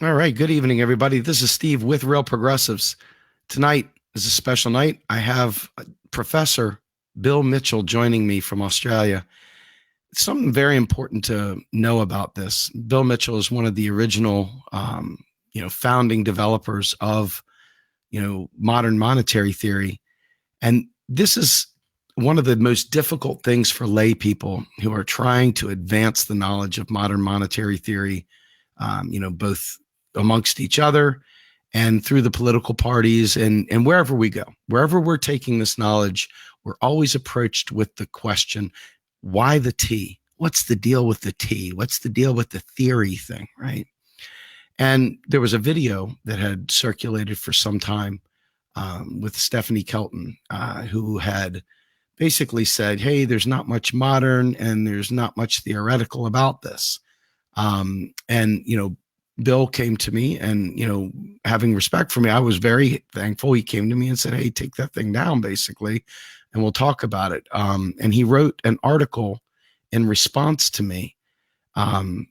All right. Good evening, everybody. This is Steve with Real Progressives. Tonight is a special night. I have Professor Bill Mitchell joining me from Australia. Something very important to know about this. Bill Mitchell is one of the original, founding developers of, modern monetary theory. And this is one of the most difficult things for lay people who are trying to advance the knowledge of modern monetary theory, both amongst each other and through the political parties and wherever we go. Wherever we're taking this knowledge, we're always approached with the question, why the T? What's the deal with the T? What's the deal with the theory thing, right? And there was a video that had circulated for some time with Stephanie Kelton, who had basically said, hey, there's not much modern and there's not much theoretical about this. Bill came to me and, having respect for me, I was very thankful. He came to me and said, hey, take that thing down, basically, and we'll talk about it. And he wrote an article in response to me. I'm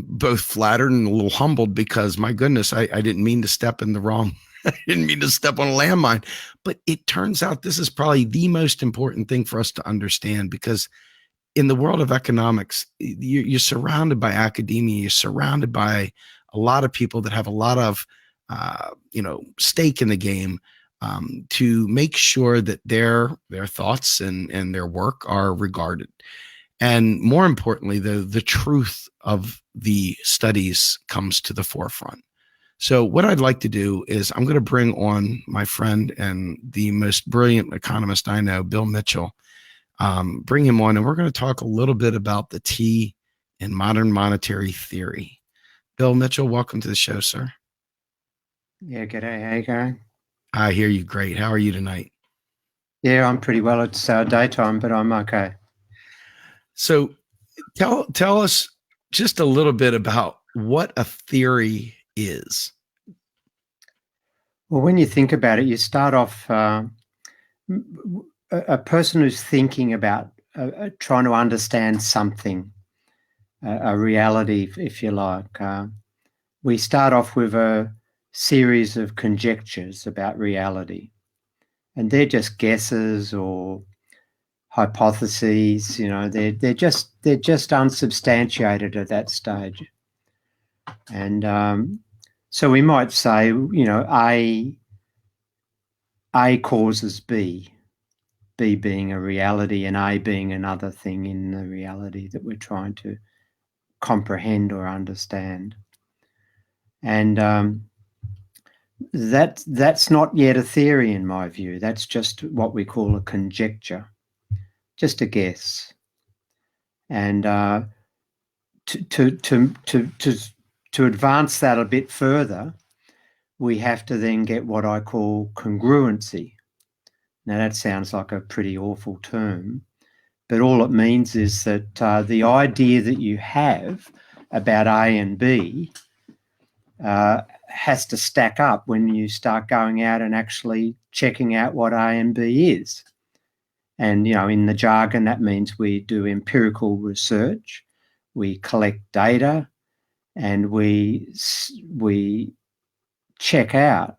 both flattered and a little humbled because, my goodness, I didn't mean to step in the wrong. I didn't mean to step on a landmine. But it turns out this is probably the most important thing for us to understand, because in the world of economics, you're surrounded by academia. You're surrounded by a lot of people that have a lot of, stake in the game, to make sure that their thoughts and their work are regarded. And more importantly, the truth of the studies comes to the forefront. So what I'd like to do is I'm going to bring on my friend and the most brilliant economist I know, Bill Mitchell. Bring him on, and we're going to talk a little bit about the T in modern monetary theory. Bill Mitchell, welcome to the show, sir. Yeah, g'day. How you going? I hear you great. How are you tonight? Yeah, I'm pretty well. It's daytime, but I'm okay. So tell us just a little bit about what a theory is. Well, when you think about it, you start off a person who's thinking about trying to understand something, a reality, if you like. We start off with a series of conjectures about reality, and they're just guesses or hypotheses. They're just unsubstantiated at that stage. And so we might say, A causes B being a reality and A being another thing in the reality that we're trying to comprehend or understand. And that's not yet a theory in my view. That's just what we call a conjecture, just a guess. And to advance that a bit further, we have to then get what I call congruency. Now, that sounds like a pretty awful term, but all it means is that the idea that you have about A and B has to stack up when you start going out and actually checking out what A and B is. And, in the jargon, that means we do empirical research, we collect data, and we check out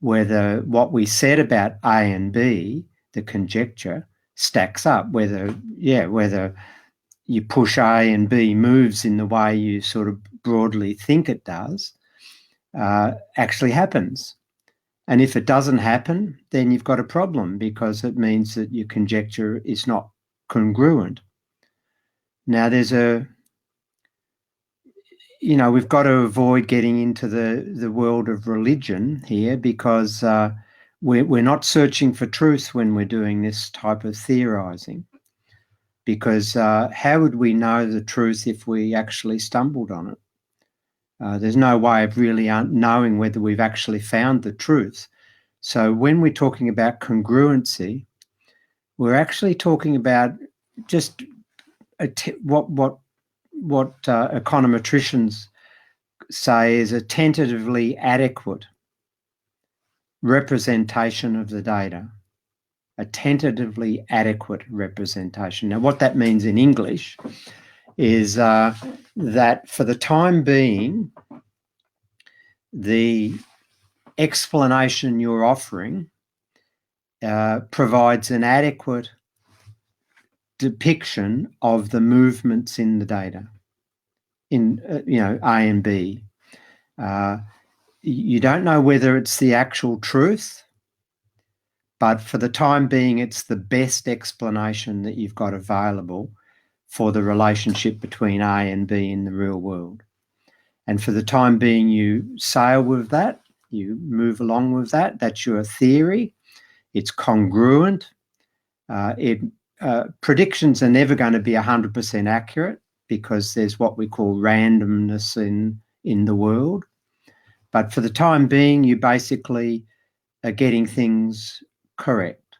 whether what we said about A and B, the conjecture, stacks up, whether you push A and B moves in the way you sort of broadly think it does, actually happens. And if it doesn't happen, then you've got a problem, because it means that your conjecture is not congruent. Now, we've got to avoid getting into the world of religion here, because we're not searching for truth when we're doing this type of theorizing. Because how would we know the truth if we actually stumbled on it? There's no way of really knowing whether we've actually found the truth. So when we're talking about congruency, we're actually talking about just what econometricians say is a tentatively adequate representation of the data. A tentatively adequate representation. Now, what that means in English is that for the time being, the explanation you're offering provides an adequate depiction of the movements in the data, in A and B. You don't know whether it's the actual truth, but for the time being, it's the best explanation that you've got available for the relationship between A and B in the real world. And for the time being, you sail with that, you move along with that. That's your theory. It's congruent. Predictions are never going to be 100% accurate because there's what we call randomness in the world. But for the time being, you basically are getting things correct.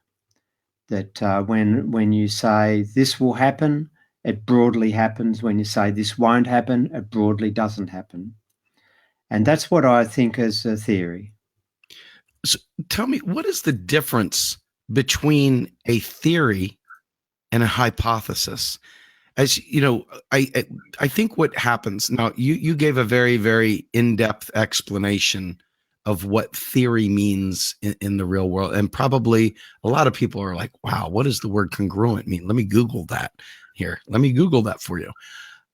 That when you say this will happen, it broadly happens. When you say this won't happen, it broadly doesn't happen. And that's what I think is a theory. So tell me, what is the difference between a theory and a hypothesis? As you know, I think what happens now, you gave a very, very in-depth explanation of what theory means in the real world. And probably a lot of people are like, wow, what does the word congruent mean? Let me Google that here. Let me Google that for you.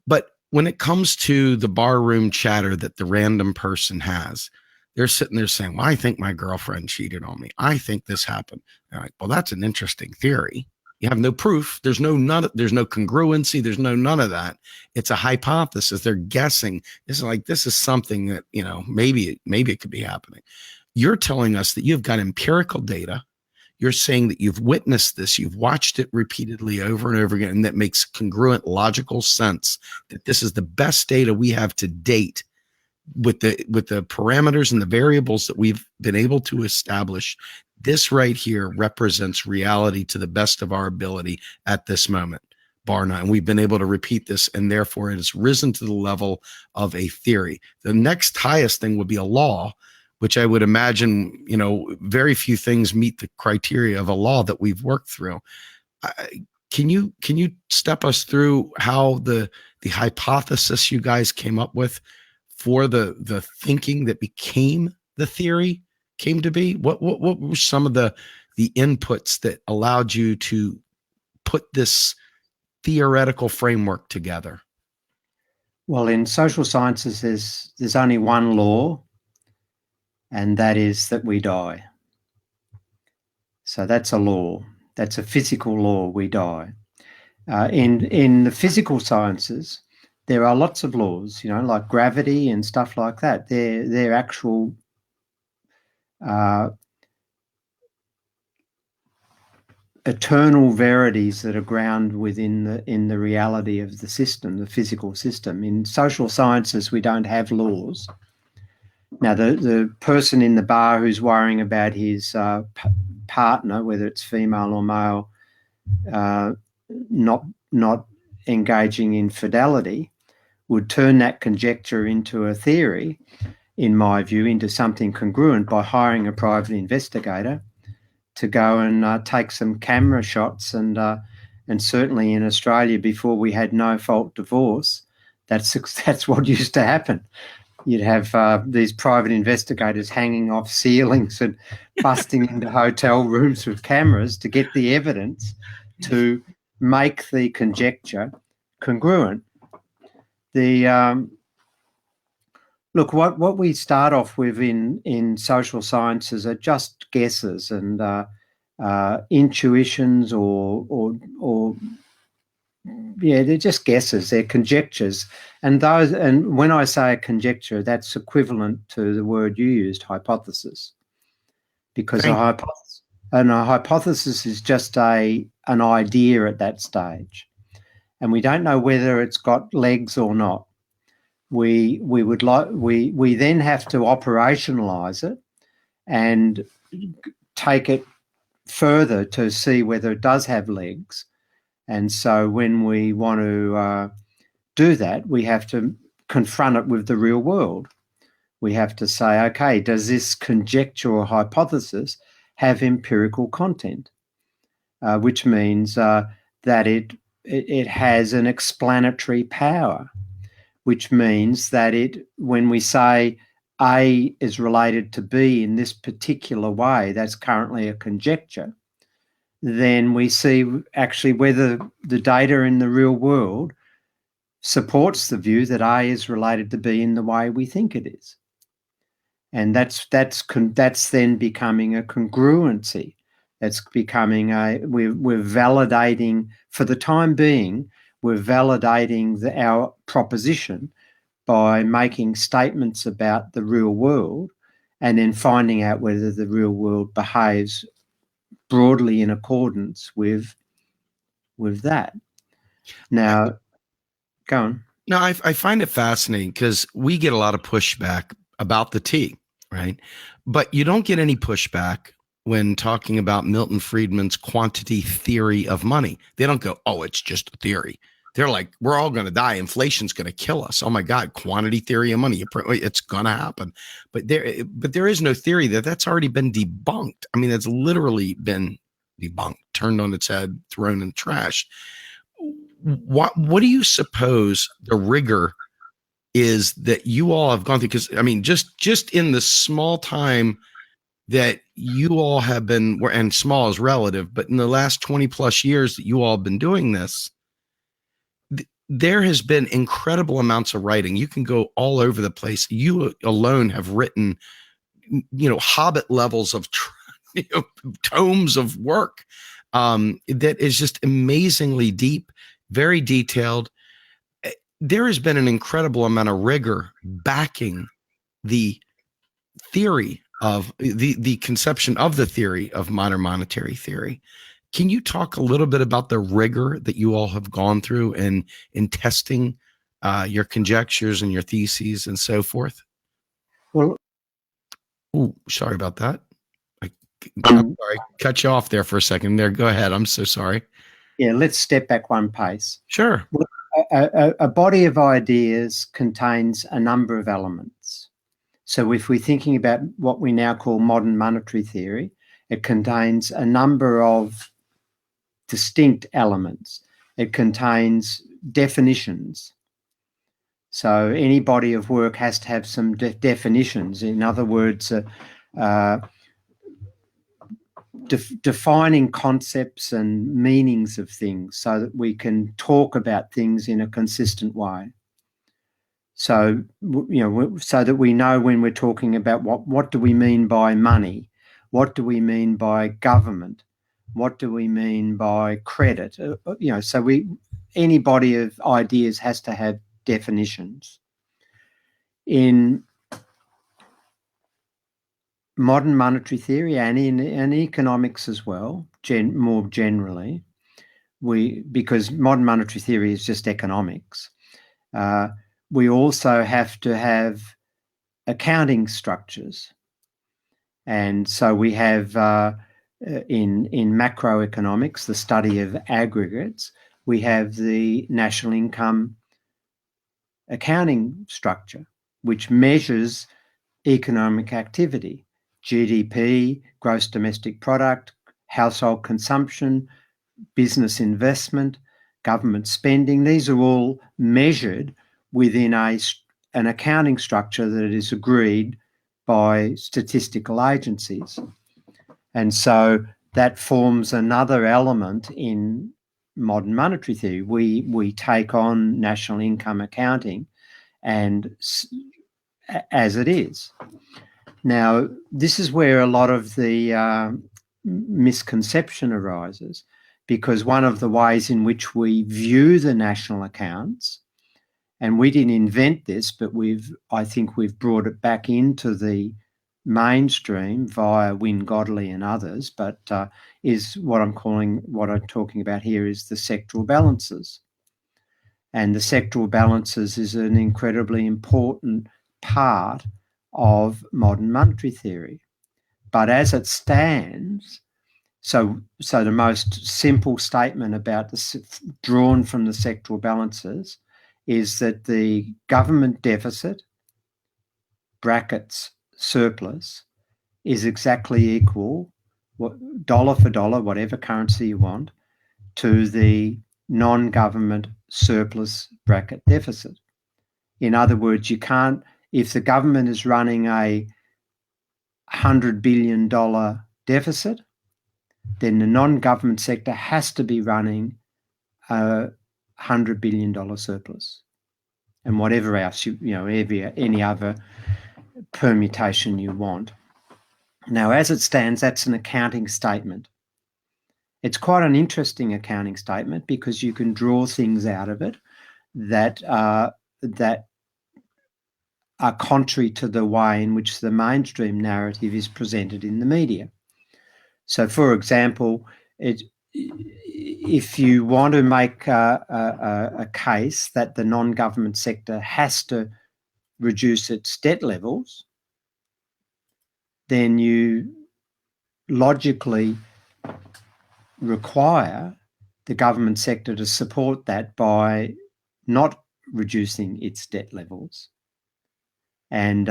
But when it comes to the barroom chatter that the random person has, they're sitting there saying, well, I think my girlfriend cheated on me. I think this happened. They're like, well, that's an interesting theory. You have no proof. There's no congruency. There's none of that. It's a hypothesis. They're guessing. This is something that, maybe it could be happening. You're telling us that you've got empirical data. You're saying that you've witnessed this. You've watched it repeatedly over and over again. And that makes congruent, logical sense that this is the best data we have to date with the parameters and the variables that we've been able to establish. This right here represents reality to the best of our ability at this moment, bar none. And we've been able to repeat this, and therefore it has risen to the level of a theory. The next highest thing would be a law, which I would imagine, very few things meet the criteria of a law that we've worked through. Can you step us through how the hypothesis you guys came up with for the thinking that became the theory came to be? What were some of the inputs that allowed you to put this theoretical framework together? Well, in social sciences, there's only one law, and that is that we die. So that's a law. That's a physical law. We die. In the physical sciences, there are lots of laws, like gravity and stuff like that. They're actual eternal verities that are grounded in the reality of the system, the physical system. In social sciences, we don't have laws. Now, the person in the bar who's worrying about his partner, whether it's female or male, not engaging in fidelity, would turn that conjecture into a theory, in my view, into something congruent by hiring a private investigator to go and take some camera shots. And certainly in Australia, before we had no-fault divorce, that's what used to happen. You'd have these private investigators hanging off ceilings and busting into hotel rooms with cameras to get the evidence to make the conjecture congruent. Look, what we start off with in social sciences are just guesses and intuitions or they're just guesses. They're conjectures, and when I say a conjecture, that's equivalent to the word you used, hypothesis, because a hypothesis is just an idea at that stage, and we don't know whether it's got legs or not. We then have to operationalize it and take it further to see whether it does have legs. And so when we want to do that, we have to confront it with the real world. We have to say, okay, does this conjecture or hypothesis have empirical content? Which means that it has an explanatory power, which means that when we say A is related to B in this particular way, that's currently a conjecture, then we see actually whether the data in the real world supports the view that A is related to B in the way we think it is. And that's then becoming a congruency. That's becoming we're validating, for the time being, we're validating our proposition by making statements about the real world and then finding out whether the real world behaves broadly in accordance with that. Now, go on. No, I find it fascinating because we get a lot of pushback about the T, right? But you don't get any pushback when talking about Milton Friedman's quantity theory of money. They don't go, oh, it's just a theory. They're like, we're all going to die. Inflation's going to kill us. Oh my God, quantity theory of money. It's going to happen. But there is no theory that's already been debunked. I mean, it's literally been debunked, turned on its head, thrown in the trash. What do you suppose the rigor is that you all have gone through? Because I mean, just in the small time that you all have been, and small is relative, but in the last 20 plus years that you all have been doing this, there has been incredible amounts of writing. You can go all over the place. You alone have written, Hobbit levels of tomes of work that is just amazingly deep, very detailed. There has been an incredible amount of rigor backing the theory of the conception of the theory of modern monetary theory. Can you talk a little bit about the rigor that you all have gone through in testing your conjectures and your theses and so forth? Well, sorry about that. I'm sorry, cut you off there for a second. There, go ahead. I'm so sorry. Yeah, let's step back one pace. Sure. A body of ideas contains a number of elements. So if we're thinking about what we now call modern monetary theory, it contains a number of distinct elements. It contains definitions. So any body of work has to have some definitions. In other words, defining concepts and meanings of things so that we can talk about things in a consistent way. So, so that we know when we're talking about what do we mean by money? What do we mean by government? What do we mean by credit? So any body of ideas has to have definitions. In modern monetary theory and in economics as well, more generally, because modern monetary theory is just economics, we also have to have accounting structures. And so we have in macroeconomics, the study of aggregates, we have the national income accounting structure, which measures economic activity. GDP, gross domestic product, household consumption, business investment, government spending. These are all measured within an accounting structure that is agreed by statistical agencies. And so that forms another element in modern monetary theory. We take on national income accounting and as it is. Now, this is where a lot of the misconception arises, because one of the ways in which we view the national accounts, and we didn't invent this, but I think we've brought it back into the mainstream via Wynne Godley and others, but is what I'm talking about here is the sectoral balances. And the sectoral balances is an incredibly important part of modern monetary theory. But as it stands, so the most simple statement about drawn from the sectoral balances is that the government deficit, brackets surplus, is exactly equal, dollar for dollar, whatever currency you want, to the non-government surplus bracket deficit. In other words, you can't if the government is running a $100 billion deficit, then the non-government sector has to be running a $100 billion surplus, and whatever else any other permutation you want. Now, as it stands, that's an accounting statement. It's quite an interesting accounting statement because you can draw things out of it that are contrary to the way in which the mainstream narrative is presented in the media. So, for example, if you want to make a case that the non-government sector has to reduce its debt levels, then you logically require the government sector to support that by not reducing its debt levels. And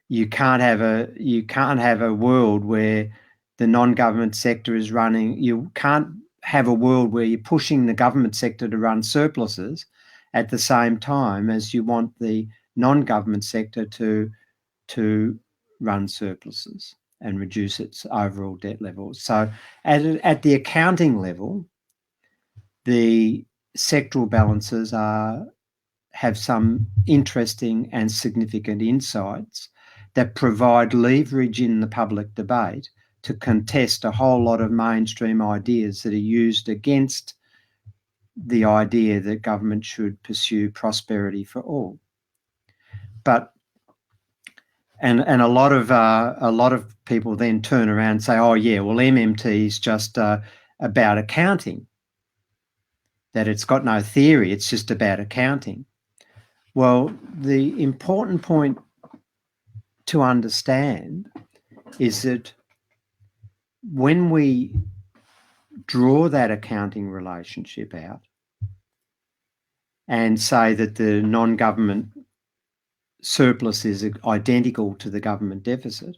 you can't have a world where the non-government sector is running. You can't have a world where you're pushing the government sector to run surpluses at the same time as you want the non-government sector to run surpluses and reduce its overall debt levels. So at the accounting level, the sectoral balances have some interesting and significant insights that provide leverage in the public debate to contest a whole lot of mainstream ideas that are used against the idea that government should pursue prosperity for all. And a lot of people then turn around and say, "Oh yeah, well MMT is just about accounting. That it's got no theory; it's just about accounting." Well, the important point to understand is that when we draw that accounting relationship out and say that the non-government surplus is identical to the government deficit,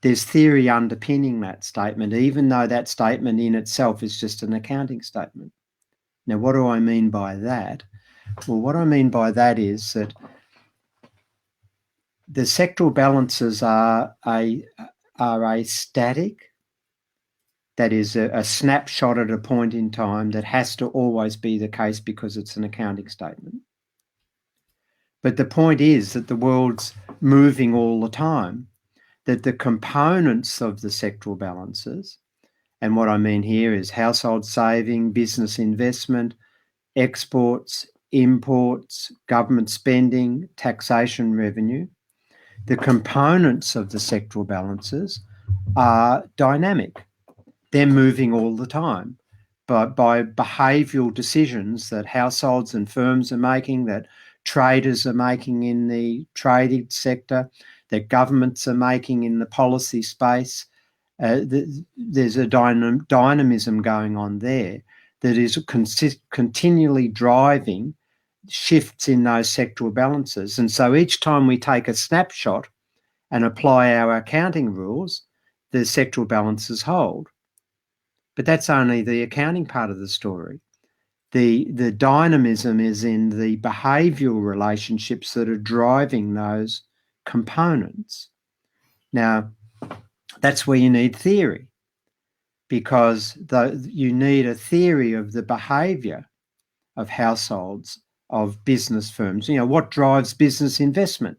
there's theory underpinning that statement, even though that statement in itself is just an accounting statement. Now, what do I mean by that? Well, what I mean by that is that the sectoral balances are a static, that is a snapshot at a point in time that has to always be the case because it's an accounting statement. But the point is that the world's moving all the time, that the components of the sectoral balances, and what I mean here is household saving, business investment, exports, imports, government spending, taxation revenue, the components of the sectoral balances are dynamic. They're moving all the time by behavioural decisions that households and firms are making, that traders are making in the trading sector, that governments are making in the policy space. There's a dynamism going on there that is continually driving shifts in those sectoral balances. And so each time we take a snapshot and apply our accounting rules, the sectoral balances hold. But that's only the accounting part of the story. The dynamism is in the behavioural relationships that are driving those components. Now, that's where you need theory, because you need a theory of the behaviour of households, of business firms. What drives business investment?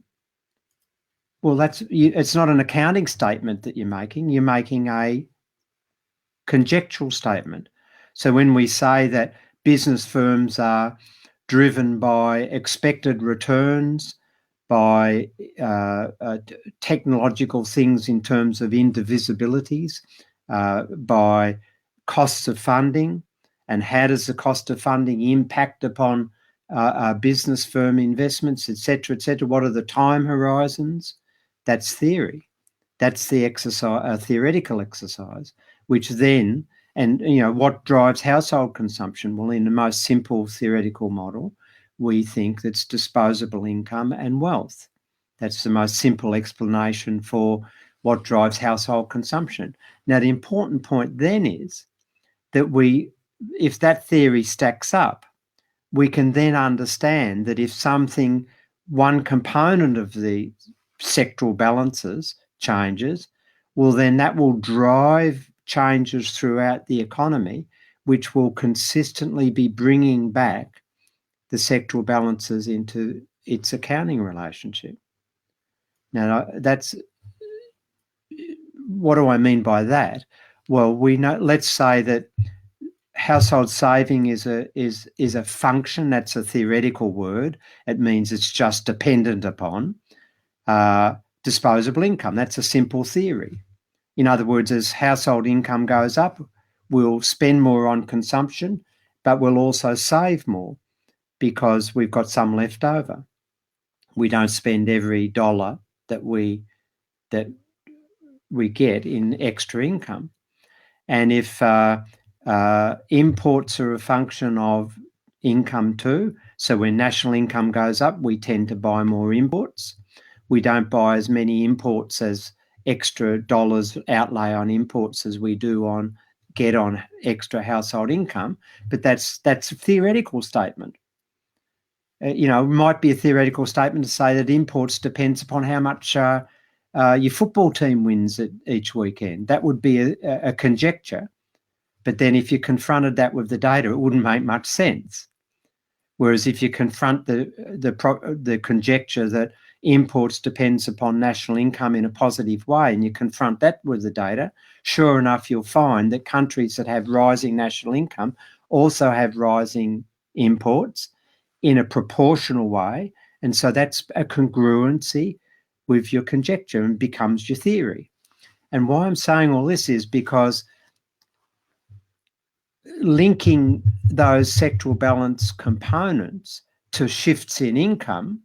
Well, it's not an accounting statement that you're making. You're making a conjectural statement. So when we say that business firms are driven by expected returns, by technological things in terms of indivisibilities, by costs of funding, and how does the cost of funding impact upon business firm investments, etc., etc. What are the time horizons? That's theory. That's the exercise, theoretical exercise, which then, and what drives household consumption? Well, in the most simple theoretical model, we think that's disposable income and wealth. That's the most simple explanation for what drives household consumption. Now, the important point then is that if that theory stacks up, we can then understand that if something one component of the sectoral balances changes, well, then that will drive changes throughout the economy, which will consistently be bringing back the sectoral balances into its accounting relationship. Now, that's what do I mean by that? Well, we know. Let's say that household saving is a function. That's a theoretical word. It means it's just dependent upon disposable income. That's a simple theory. In other words, as household income goes up, we'll spend more on consumption, but we'll also save more because we've got some left over. We don't spend every dollar that we get in extra income. And if imports are a function of income too, so when national income goes up, we tend to buy more imports. We don't buy as many imports as extra dollars outlay on imports as we do get on extra household income. But that's a theoretical statement. It might be a theoretical statement to say that imports depends upon how much your football team wins each weekend. That would be a conjecture. But then if you confronted that with the data, it wouldn't make much sense. Whereas if you confront the conjecture that imports depends upon national income in a positive way, and you confront that with the data, sure enough, you'll find that countries that have rising national income also have rising imports in a proportional way. And so that's a congruency with your conjecture and becomes your theory. And why I'm saying all this is because linking those sectoral balance components to shifts in income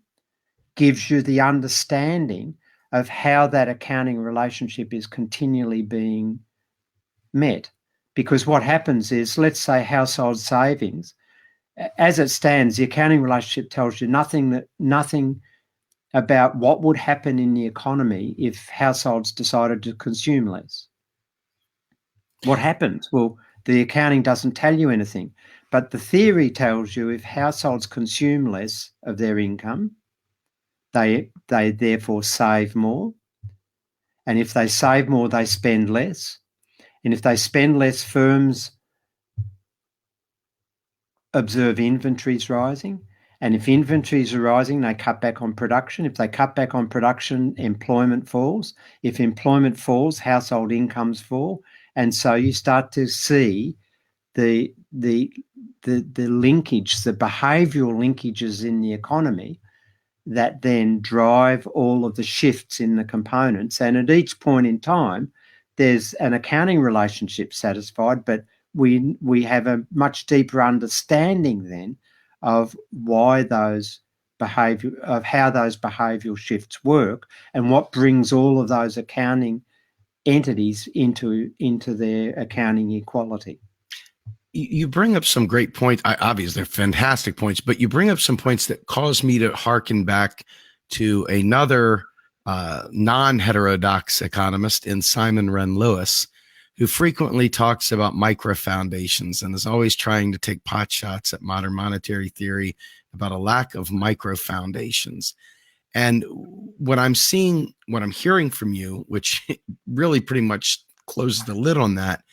gives you the understanding of how that accounting relationship is continually being met. Because what happens is, let's say household savings, as it stands, the accounting relationship tells you nothing about what would happen in the economy if households decided to consume less. What happens? Well, the accounting doesn't tell you anything, but the theory tells you if households consume less of their income, they therefore save more. And if they save more, they spend less. And if they spend less, firms observe inventories rising. And if inventories are rising, they cut back on production. If they cut back on production, employment falls. If employment falls, household incomes fall. And so you start to see the linkage, the behavioural linkages in the economy that then drive all of the shifts in the components. And at each point in time, there's an accounting relationship satisfied, but we have a much deeper understanding then of why those how those behavioural shifts work and what brings all of those accounting entities into their accounting equality. You bring up some great points. Obviously, they're fantastic points, but you bring up some points that cause me to hearken back to another non-heterodox economist in Simon Wren Lewis, who frequently talks about micro foundations and is always trying to take pot shots at modern monetary theory about a lack of micro foundations. And what I'm hearing from you, which really pretty much closes the lid on that,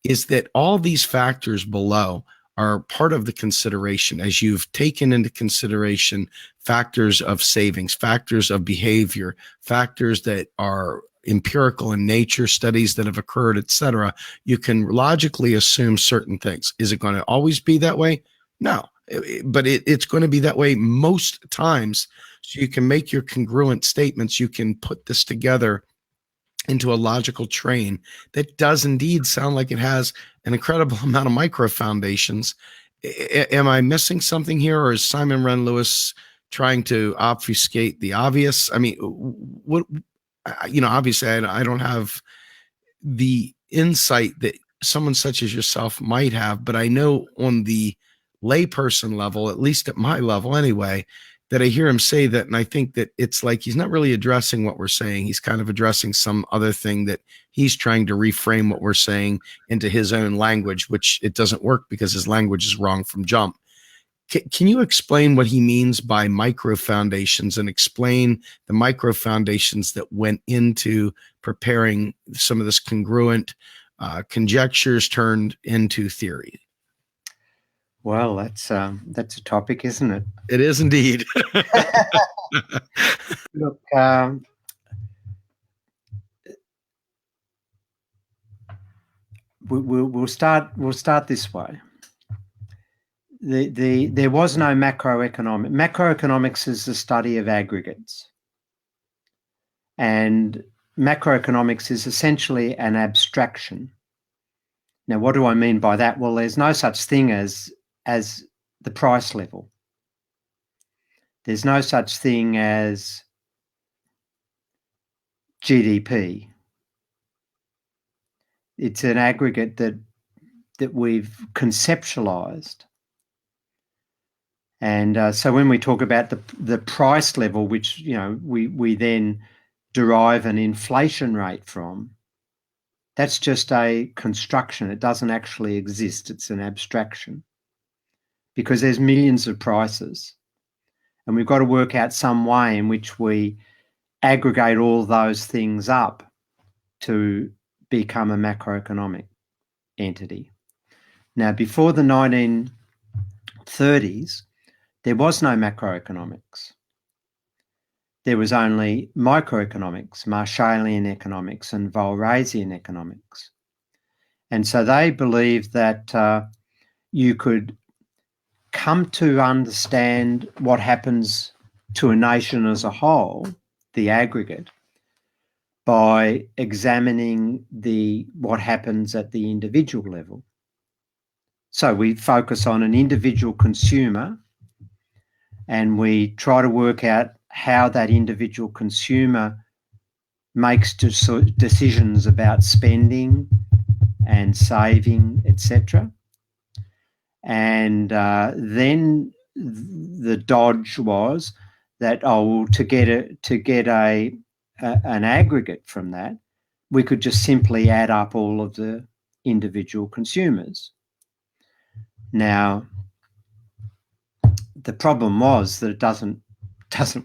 is that all these factors below are part of the consideration as you've taken into consideration factors of savings, factors of behavior, factors that are empirical in nature, studies that have occurred, et cetera. You can logically assume certain things. Is it going to always be that way? No, but it's going to be that way most times. So you can make your congruent statements. You can put this together into a logical train that does indeed sound like it has an incredible amount of micro foundations. Am I missing something here, or is Simon Wren Lewis trying to obfuscate the obvious? I mean, what, obviously I don't have the insight that someone such as yourself might have, but I know on the layperson level, at least at my level anyway, that I hear him say that, and I think that it's like he's not really addressing what we're saying. He's kind of addressing some other thing that he's trying to reframe what we're saying into his own language, which it doesn't work because his language is wrong from jump. Can you explain what he means by micro foundations and explain the micro foundations that went into preparing some of this congruent conjectures turned into theory? Well, that's a topic, isn't it? It is indeed. Look, we'll start this way. There was no macroeconomic. Macroeconomics is the study of aggregates, and macroeconomics is essentially an abstraction. Now, what do I mean by that? Well, there's no such thing as the price level. There's no such thing as GDP. It's an aggregate that we've conceptualized. And so when we talk about the price level, which, you know, we then derive an inflation rate from, that's just a construction. It doesn't actually exist. It's an abstraction, because there's millions of prices, and we've got to work out some way in which we aggregate all those things up to become a macroeconomic entity. Now, before the 1930s, there was no macroeconomics. There was only microeconomics, Marshallian economics, and Walrasian economics. And so they believed that you could come to understand what happens to a nation as a whole, the aggregate, by examining what happens at the individual level. So we focus on an individual consumer, and we try to work out how that individual consumer makes decisions about spending and saving, etc. And then the dodge was that, to get an aggregate from that, we could just simply add up all of the individual consumers. Now, the problem was that it doesn't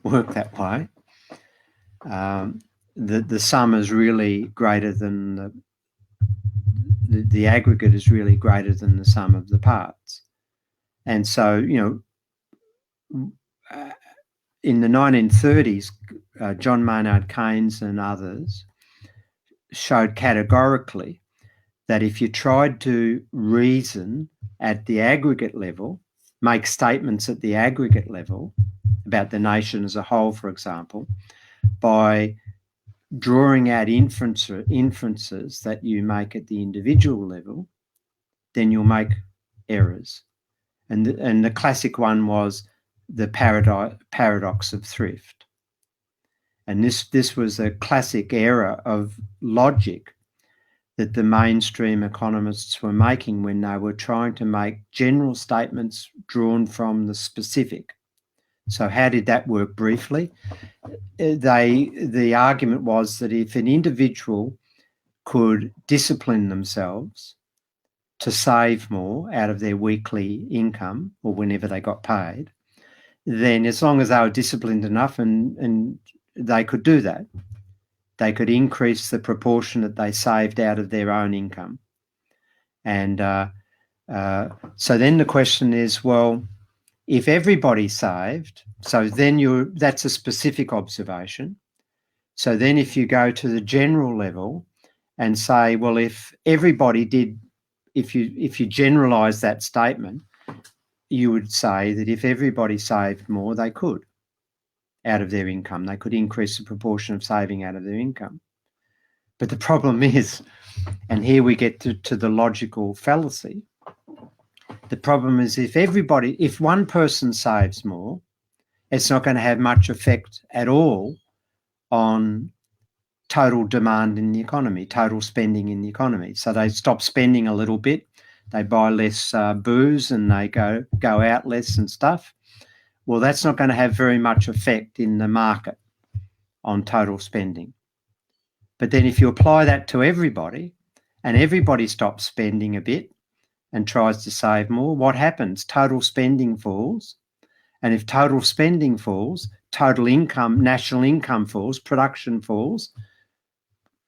work that way. The sum is really greater than the aggregate is really greater than the sum of the parts. And so, you know, in the 1930s, John Maynard Keynes and others showed categorically that if you tried to reason at the aggregate level, make statements at the aggregate level about the nation as a whole, for example, by drawing out inferences that you make at the individual level, then you'll make errors. And the classic one was the paradox of Thrift. And this was a classic error of logic that the mainstream economists were making when they were trying to make general statements drawn from the specific. So how did that work briefly? The argument was that if an individual could discipline themselves to save more out of their weekly income or whenever they got paid, then as long as they were disciplined enough and they could do that, they could increase the proportion that they saved out of their own income. And so then the question is, well, if everybody saved, so then that's a specific observation. So then if you go to the general level and say, well, if everybody did, if you generalize that statement, you would say that if everybody saved more, they could out of their income. They could increase the proportion of saving out of their income. But the problem is, and here we get to the logical fallacy, the problem is if one person saves more, it's not going to have much effect at all on total demand in the economy, total spending in the economy. So they stop spending a little bit, they buy less booze, and they go out less and stuff. Well, that's not going to have very much effect in the market on total spending. But then if you apply that to everybody and everybody stops spending a bit, and tries to save more, what happens? Total spending falls. And if total spending falls, total income, national income falls, production falls,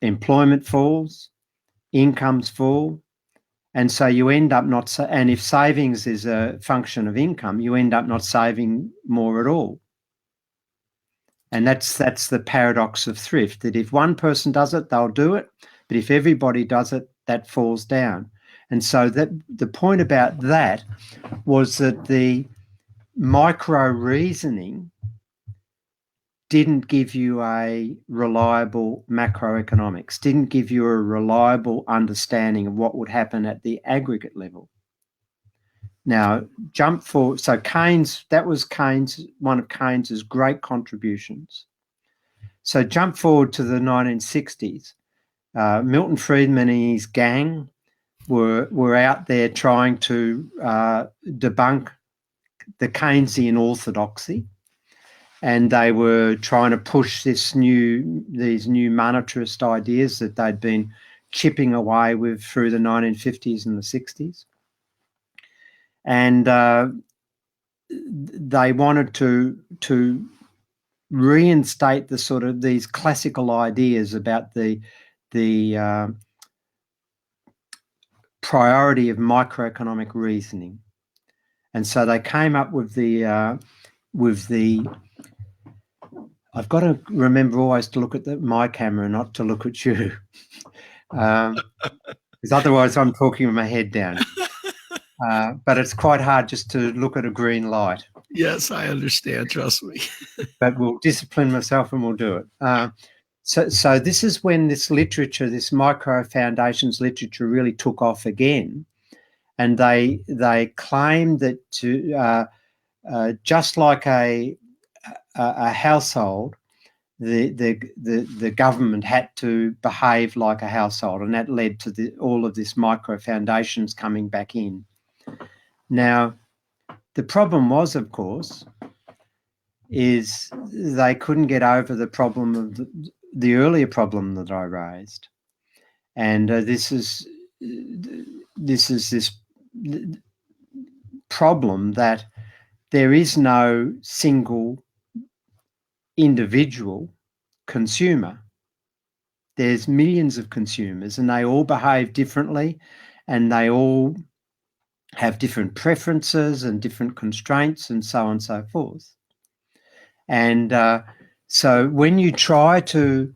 employment falls, incomes fall. And so you end up not, and if savings is a function of income, you end up not saving more at all. And that's the paradox of thrift, that if one person does it, they'll do it. But if everybody does it, that falls down. And so that the point about that was that the micro reasoning didn't give you a reliable macroeconomics, didn't give you a reliable understanding of what would happen at the aggregate level. Now, jump forward. So Keynes, that was Keynes, one of Keynes's great contributions. So jump forward to the 1960s. Milton Friedman and his gang were out there trying to debunk the Keynesian orthodoxy, and they were trying to push these new monetarist ideas that they'd been chipping away with through the 1950s and the 60s. And they wanted to reinstate the sort of these classical ideas about the priority of microeconomic reasoning. And so they came up with the I've got to remember always to look at my camera, not to look at you, because otherwise I'm talking with my head down. But it's quite hard just to look at a green light. Yes, I understand. Trust me. But we'll discipline myself and we'll do it. So this is when this literature, this micro foundations literature, really took off again, and they claimed that just like a household, the government had to behave like a household, and that led to all of this micro foundations coming back in. Now, the problem was, of course, is they couldn't get over the problem of the earlier problem that I raised, and this is this problem that there is no single individual consumer. There's millions of consumers, and they all behave differently, and they all have different preferences and different constraints and so on and so forth. And so when you try to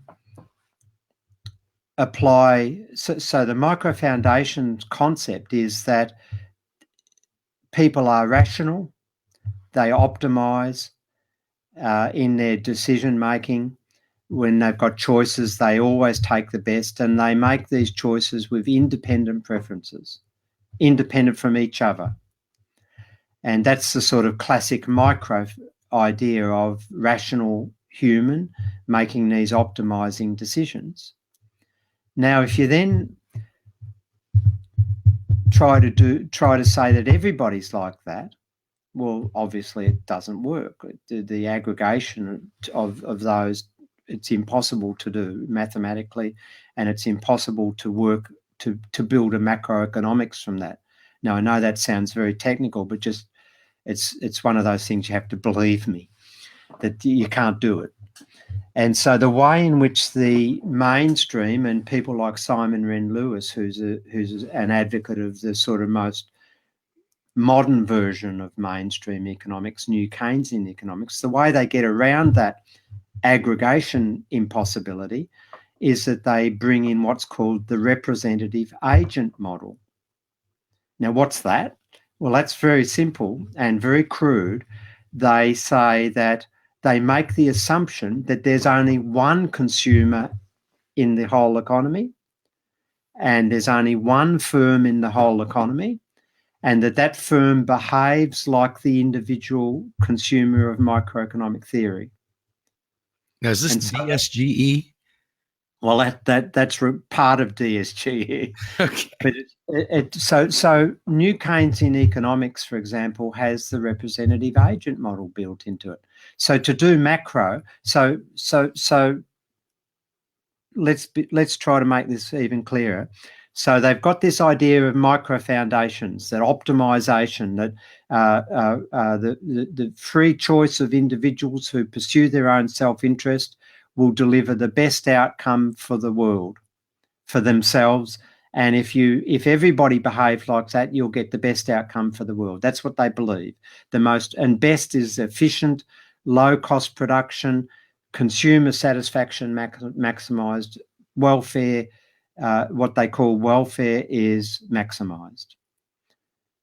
apply, so the micro foundations concept is that people are rational, they optimize in their decision making. When they've got choices, they always take the best, and they make these choices with independent preferences, independent from each other. And that's the sort of classic micro idea of rational human making these optimizing decisions. Now, if you then try to say that everybody's like that, well, obviously it doesn't work. The aggregation of those, it's impossible to do mathematically, and it's impossible to work to build a macroeconomics from that. Now, I know that sounds very technical, but just it's one of those things you have to believe me, that you can't do it. And so the way in which the mainstream and people like Simon Wren-Lewis, who's an advocate of the sort of most modern version of mainstream economics, new Keynesian economics, the way they get around that aggregation impossibility is that they bring in what's called the representative agent model. Now, what's that? Well, that's very simple and very crude. They say that they make the assumption that there's only one consumer in the whole economy, and there's only one firm in the whole economy, and that firm behaves like the individual consumer of microeconomic theory. Now, is this DSGE? Well, that's part of DSGE. Okay. But so New Keynesian economics, for example, has the representative agent model built into it. So to do macro, so let's try to make this even clearer. So they've got this idea of micro foundations, that optimization, that the free choice of individuals who pursue their own self-interest will deliver the best outcome for the world, for themselves. And if everybody behaves like that, you'll get the best outcome for the world. That's what they believe. The most and best is efficient, low-cost production, consumer satisfaction maximized, welfare. What they call welfare is maximized.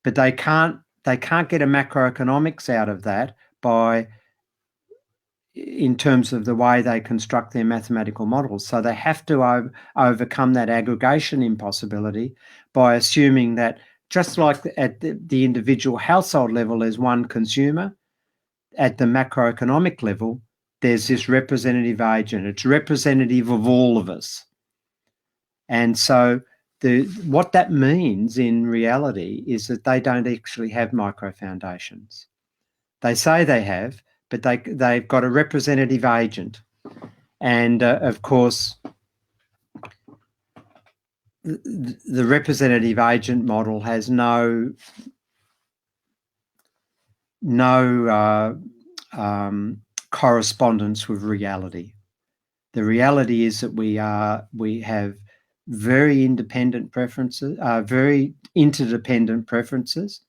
But they can't get a macroeconomics out of that in terms of the way they construct their mathematical models. So they have to overcome that aggregation impossibility by assuming that just like at the individual household level there's one consumer, at the macroeconomic level there's this representative agent. It's representative of all of us. And so what that means in reality is that they don't actually have micro foundations. They say they have, but they've got a representative agent. And of course, the representative agent model has no correspondence with reality. The reality is that we have very independent preferences, very interdependent preferences.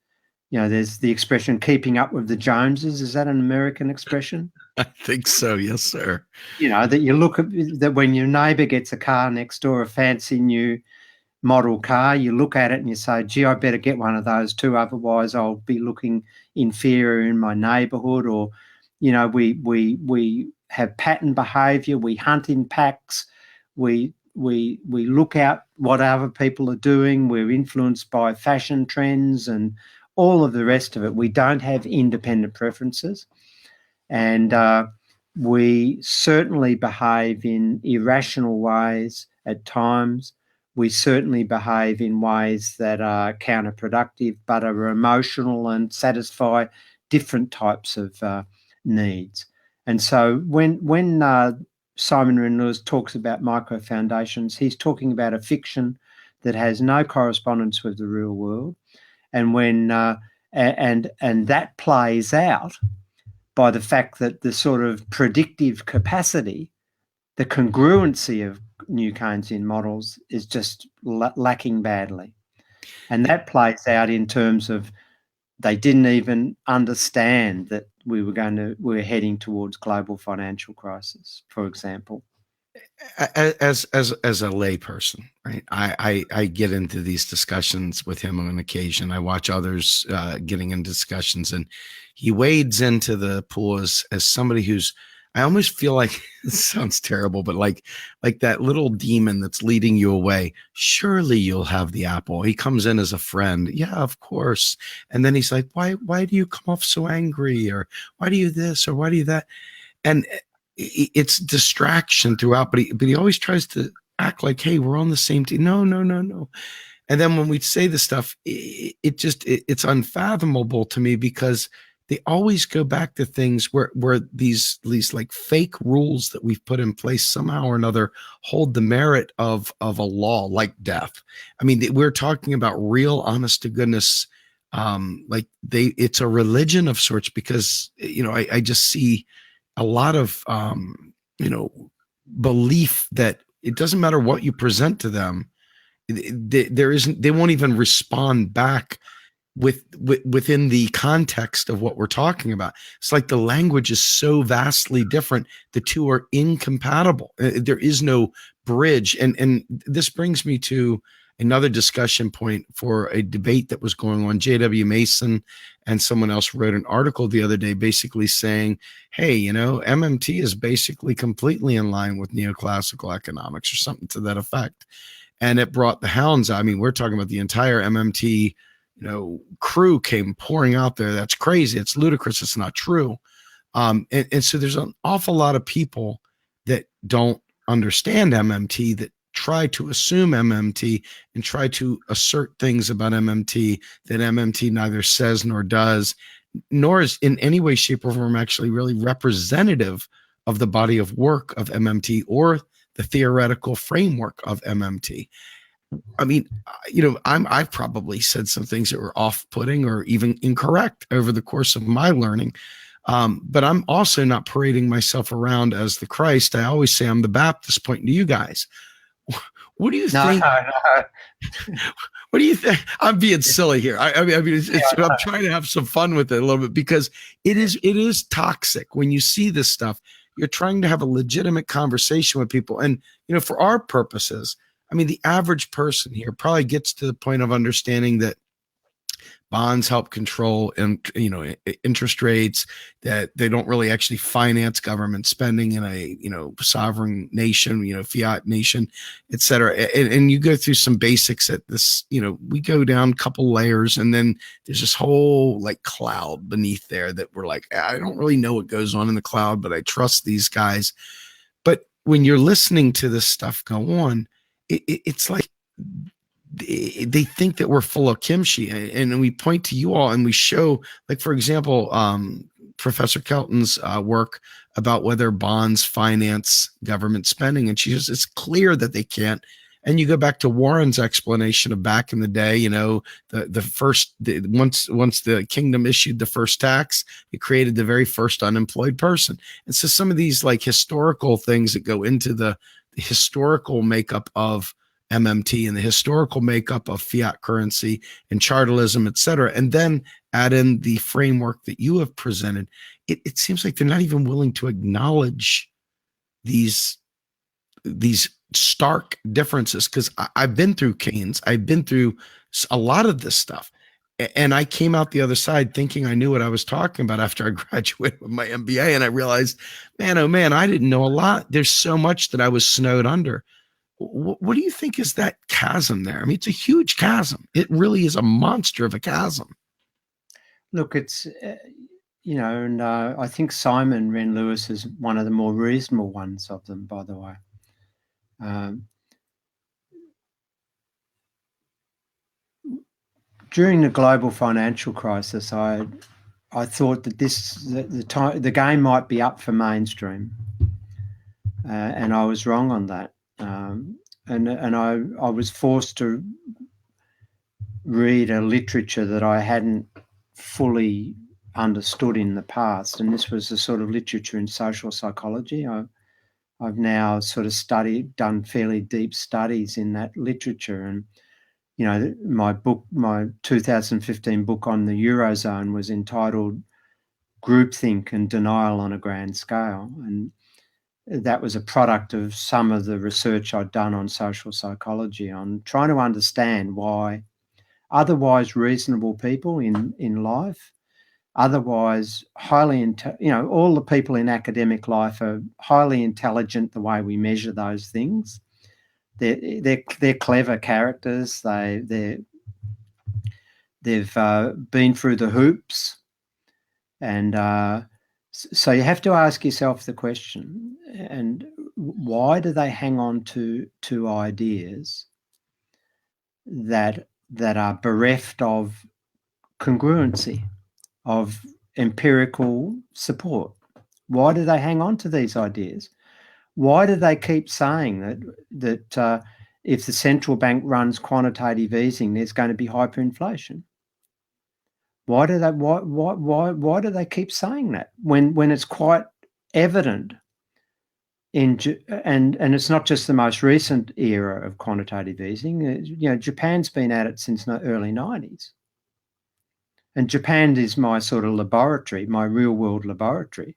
You know, there's the expression keeping up with the Joneses. Is that an American expression? I think so. Yes, sir. You know, that you look at that when your neighbour gets a car next door, a fancy new model car, you look at it and you say, gee, I better get one of those too. Otherwise I'll be looking inferior in my neighbourhood. Or, you know, we have pattern behaviour. We hunt in packs. We look out what other people are doing. We're influenced by fashion trends and all of the rest of it. We don't have independent preferences, and we certainly behave in irrational ways at times. We certainly behave in ways that are counterproductive but are emotional and satisfy different types of needs. And so when Simon Wren-Lewis talks about micro foundations, he's talking about a fiction that has no correspondence with the real world. And when and that plays out by the fact that the sort of predictive capacity, the congruency of New Keynesian models is just lacking badly. And that plays out in terms of they didn't even understand that we're heading towards global financial crisis, for example. As a lay person, right? I get into these discussions with him on occasion. I watch others getting into discussions, and he wades into the pool as somebody who's, I almost feel like, it sounds terrible, but like that little demon that's leading you away. Surely you'll have the apple. He comes in as a friend. Yeah, of course. And then he's like, why do you come off so angry? Or why do you this? Or why do you that? And it's distraction throughout, but he always tries to act like, hey, we're on the same team. No. And then when we say this stuff, it's unfathomable to me, because they always go back to things where these like fake rules that we've put in place somehow or another hold the merit of a law like death. I mean, we're talking about real honest to goodness, it's a religion of sorts, because, you know, I just see a lot of, belief that it doesn't matter what you present to them. They won't even respond back within the context of what we're talking about. It's like the language is so vastly different. The two are incompatible. There is no bridge. And this brings me to another discussion point for a debate that was going on. J.W. Mason and someone else wrote an article the other day basically saying, hey, you know, MMT is basically completely in line with neoclassical economics or something to that effect. And it brought the hounds. I mean, we're talking about the entire MMT, crew came pouring out there. That's crazy. It's ludicrous. It's not true. And so there's an awful lot of people that don't understand MMT, that try to assume MMT and try to assert things about MMT that MMT neither says nor does, nor is in any way, shape, or form actually really representative of the body of work of MMT or the theoretical framework of MMT. I mean, I've probably said some things that were off-putting or even incorrect over the course of my learning. But I'm also not parading myself around as the Christ. I always say I'm the Baptist, pointing to you guys. What do you No, think? no. What do you think? I'm being silly here. I mean, I'm trying to have some fun with it a little bit because it is toxic when you see this stuff. You're trying to have a legitimate conversation with people, and for our purposes, I mean, the average person here probably gets to the point of understanding that bonds help control and interest rates, that they don't really actually finance government spending in a sovereign nation, fiat nation, et cetera. And you go through some basics at this, we go down a couple layers, and then there's this whole like cloud beneath there that we're like, I don't really know what goes on in the cloud, but I trust these guys. But when you're listening to this stuff go on, it's like they think that we're full of kimchi, and we point to you all and we show, like, for example, Professor Kelton's work about whether bonds finance government spending, and she says it's clear that they can't. And you go back to Warren's explanation of back in the day, once the kingdom issued the first tax, it created the very first unemployed person. And so some of these like historical things that go into the historical makeup of MMT and the historical makeup of fiat currency and chartalism, et cetera, and then add in the framework that you have presented, it seems like they're not even willing to acknowledge these stark differences. Because I've been through Keynes, I've been through a lot of this stuff, and I came out the other side thinking I knew what I was talking about after I graduated with my MBA, and I realized, man, oh man, I didn't know a lot. There's so much that I was snowed under. What do you think is that chasm there? I mean, it's a huge chasm. It really is a monster of a chasm. Look, it's, and I think Simon Wren-Lewis is one of the more reasonable ones of them, by the way. During the global financial crisis, I thought that the game might be up for mainstream, and I was wrong on that. And I was forced to read a literature that I hadn't fully understood in the past, and this was a sort of literature in social psychology. I've now sort of done fairly deep studies in that literature, and my 2015 book on the Eurozone was entitled Groupthink and Denial on a Grand Scale, and that was a product of some of the research I'd done on social psychology, on trying to understand why otherwise reasonable people in life, otherwise highly, all the people in academic life are highly intelligent the way we measure those things. They're clever characters. They've been through the hoops, and so you have to ask yourself the question: and why do they hang on to ideas that are bereft of congruency, of empirical support? Why do they hang on to these ideas? Why do they keep saying that if the central bank runs quantitative easing, there's going to be hyperinflation? Why do they keep saying that when it's quite evident and it's not just the most recent era of quantitative easing? Japan's been at it since the early 90s. And Japan is my sort of laboratory, my real world laboratory.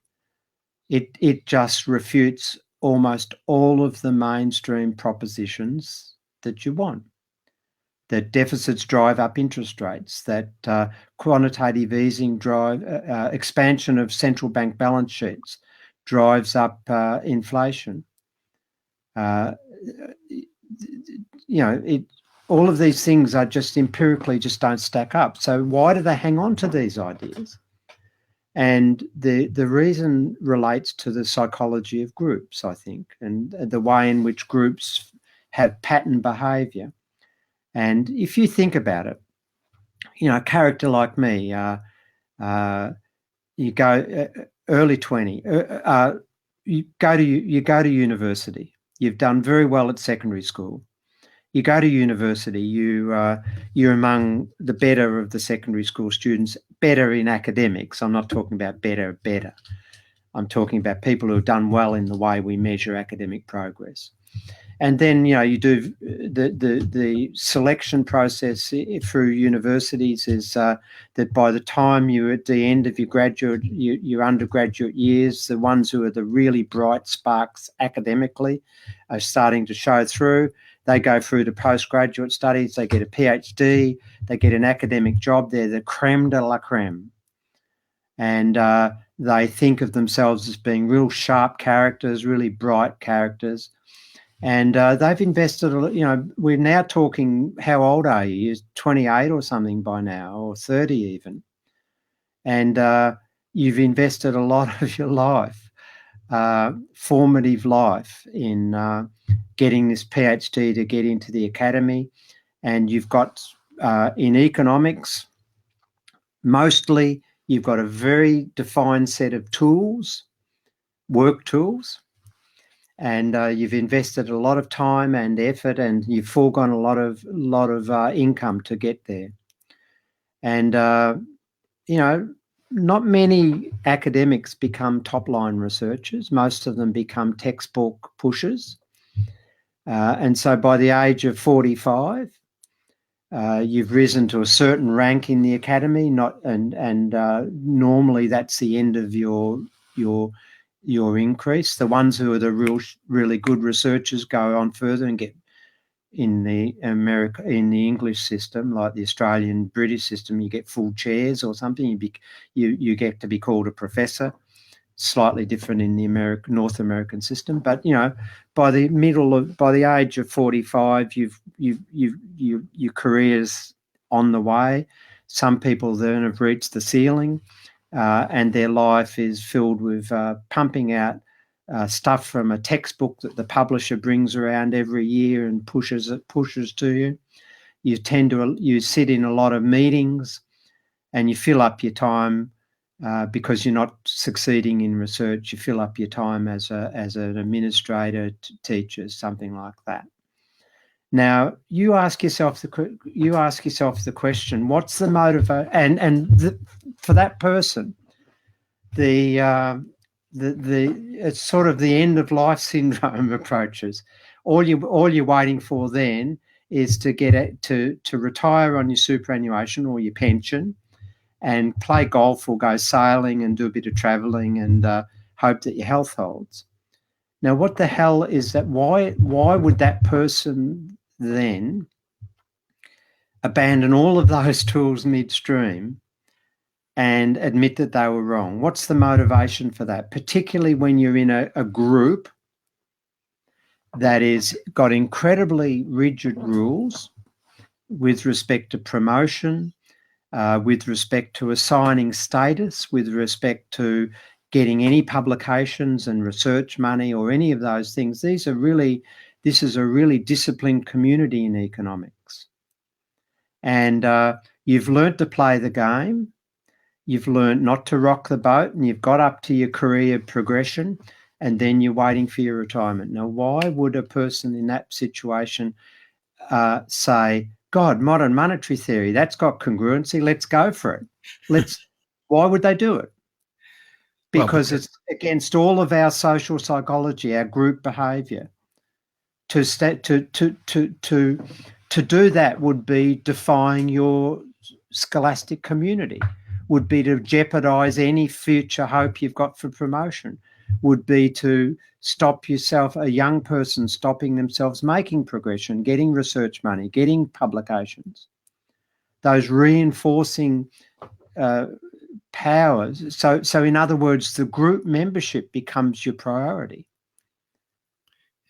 It just refutes almost all of the mainstream propositions that you want. That deficits drive up interest rates, that quantitative easing expansion of central bank balance sheets drives up inflation. All of these things are just empirically just don't stack up. So why do they hang on to these ideas? And the reason relates to the psychology of groups, I think, and the way in which groups have pattern behaviour. And if you think about it, a character like me, you go early 20, you go to university. You've done very well at secondary school. You go to university, you're among the better of the secondary school students, better in academics. I'm not talking about better. I'm talking about people who have done well in the way we measure academic progress. And then, you do the selection process through universities is that by the time you're at the end of your undergraduate years, the ones who are the really bright sparks academically are starting to show through. They go through the postgraduate studies, they get a PhD, they get an academic job. They're the creme de la creme. And they think of themselves as being real sharp characters, really bright characters. And they've invested, we're now talking, how old are you? You're 28 or something by now, or 30 even. And you've invested a lot of your life, formative life, in getting this PhD to get into the academy. And you've got, in economics, mostly you've got a very defined set of tools, work tools. And you've invested a lot of time and effort, and you've foregone a lot of income to get there. And not many academics become top-line researchers. Most of them become textbook pushers. And so by the age of 45, you've risen to a certain rank in the academy. Normally that's the end of your increase. The ones who are the really good researchers go on further and get in the English system, like the Australian British system, you get full chairs or something. You get to be called a professor. Slightly different in the North American system, but by the age of 45, your career's on the way. Some people then have reached the ceiling. And their life is filled with pumping out stuff from a textbook that the publisher brings around every year and pushes to you. You sit in a lot of meetings, and you fill up your time because you're not succeeding in research. You fill up your time as an administrator, teacher, something like that. Now you ask yourself the question: what's the motivation? And for that person, it's sort of the end of life syndrome approaches. All you're waiting for then is to get to retire on your superannuation or your pension, and play golf or go sailing and do a bit of travelling and hope that your health holds. Now, what the hell is that? Why would that person then abandon all of those tools midstream and admit that they were wrong? What's the motivation for that? Particularly when you're in a group that is got incredibly rigid rules with respect to promotion, with respect to assigning status, with respect to getting any publications and research money or any of those things. This is a really disciplined community in economics. And you've learnt to play the game. You've learned not to rock the boat, and you've got up to your career progression, and then you're waiting for your retirement. Now, why would a person in that situation say, God, modern monetary theory, that's got congruency, let's go for it? Why would they do it? Because it's against all of our social psychology, our group behaviour. To do that would be defying your scholastic community, would be to jeopardise any future hope you've got for promotion, would be to stop yourself, a young person stopping themselves making progression, getting research money, getting publications. Those reinforcing powers. So in other words, the group membership becomes your priority.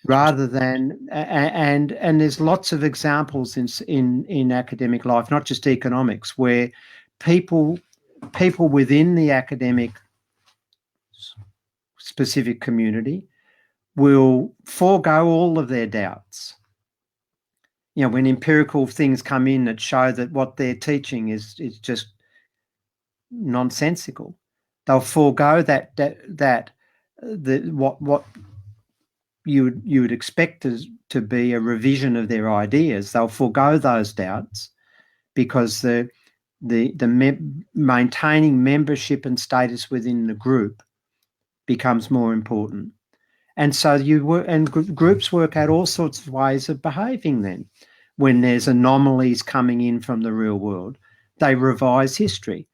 Rather than, and there's lots of examples in academic life, not just economics, where people within the academic specific community will forego all of their doubts. When empirical things come in that show that what they're teaching is just nonsensical, they'll forego what you would expect to be a revision of their ideas. They'll forego those doubts because the maintaining membership and status within the group becomes more important. And so groups work out all sorts of ways of behaving then. When there's anomalies coming in from the real world, they revise history.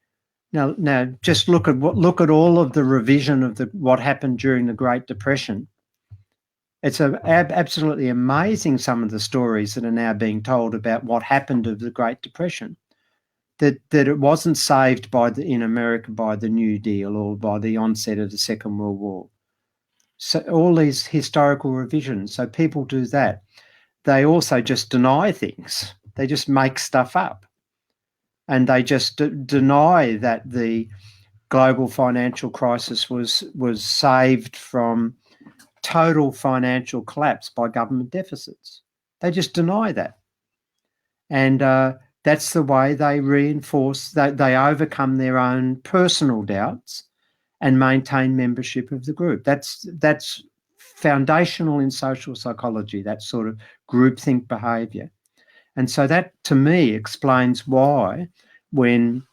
Now just look at all of the revision of what happened during the Great Depression. It's absolutely amazing, some of the stories that are now being told about what happened to the Great Depression. That it wasn't saved in America by the New Deal or by the onset of the Second World War. So all these historical revisions. So people do that. They also just deny things. They just make stuff up. And they just deny that the global financial crisis was saved from total financial collapse by government deficits. They just deny that. And that's the way they reinforce, that they overcome their own personal doubts and maintain membership of the group. That's foundational in social psychology, that sort of groupthink behaviour. And so that, to me, explains why when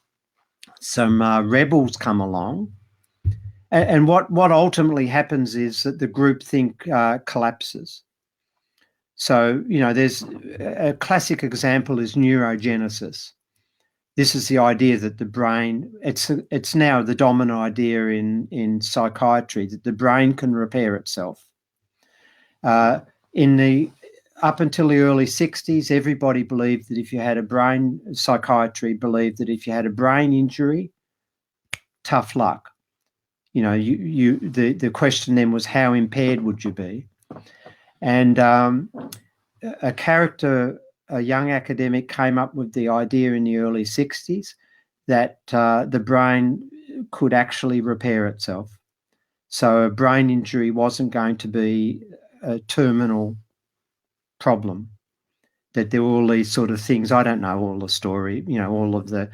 some rebels come along, and what ultimately happens is that the groupthink collapses. So, there's a classic example is neurogenesis. This is the idea that the brain, it's now the dominant idea in psychiatry, that the brain can repair itself. Up until the early 60s, everybody believed that if you had psychiatry believed that if you had a brain injury, tough luck. The question then was, how impaired would you be? And a young academic came up with the idea in the early 60s that the brain could actually repair itself. So a brain injury wasn't going to be a terminal problem, that there were all these sort of things. I don't know all the story, all of the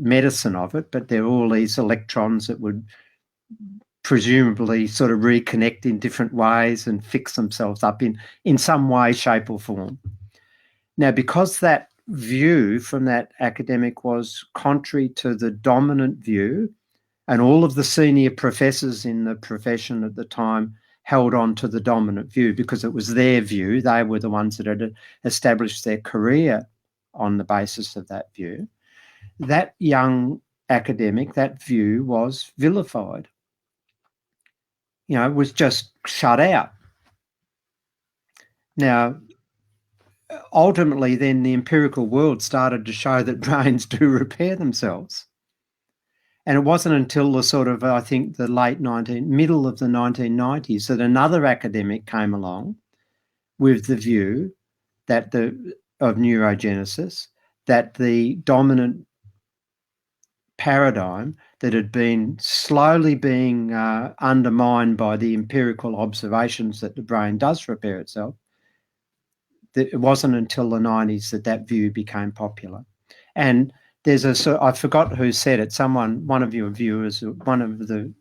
medicine of it, but there were all these electrons that would presumably sort of reconnect in different ways and fix themselves up in some way, shape or form. Now, because that view from that academic was contrary to the dominant view, and all of the senior professors in the profession at the time held on to the dominant view because it was their view, they were the ones that had established their career on the basis of that view, that young academic, that view was vilified. It was just shut out. Now, ultimately, then the empirical world started to show that brains do repair themselves. And it wasn't until the sort of, I think, the middle of the 1990s that another academic came along with the view that of neurogenesis, that the dominant paradigm that had been slowly being undermined by the empirical observations that the brain does repair itself, that it wasn't until the 90s that view became popular. And I forgot who said it, one of your viewers, one of the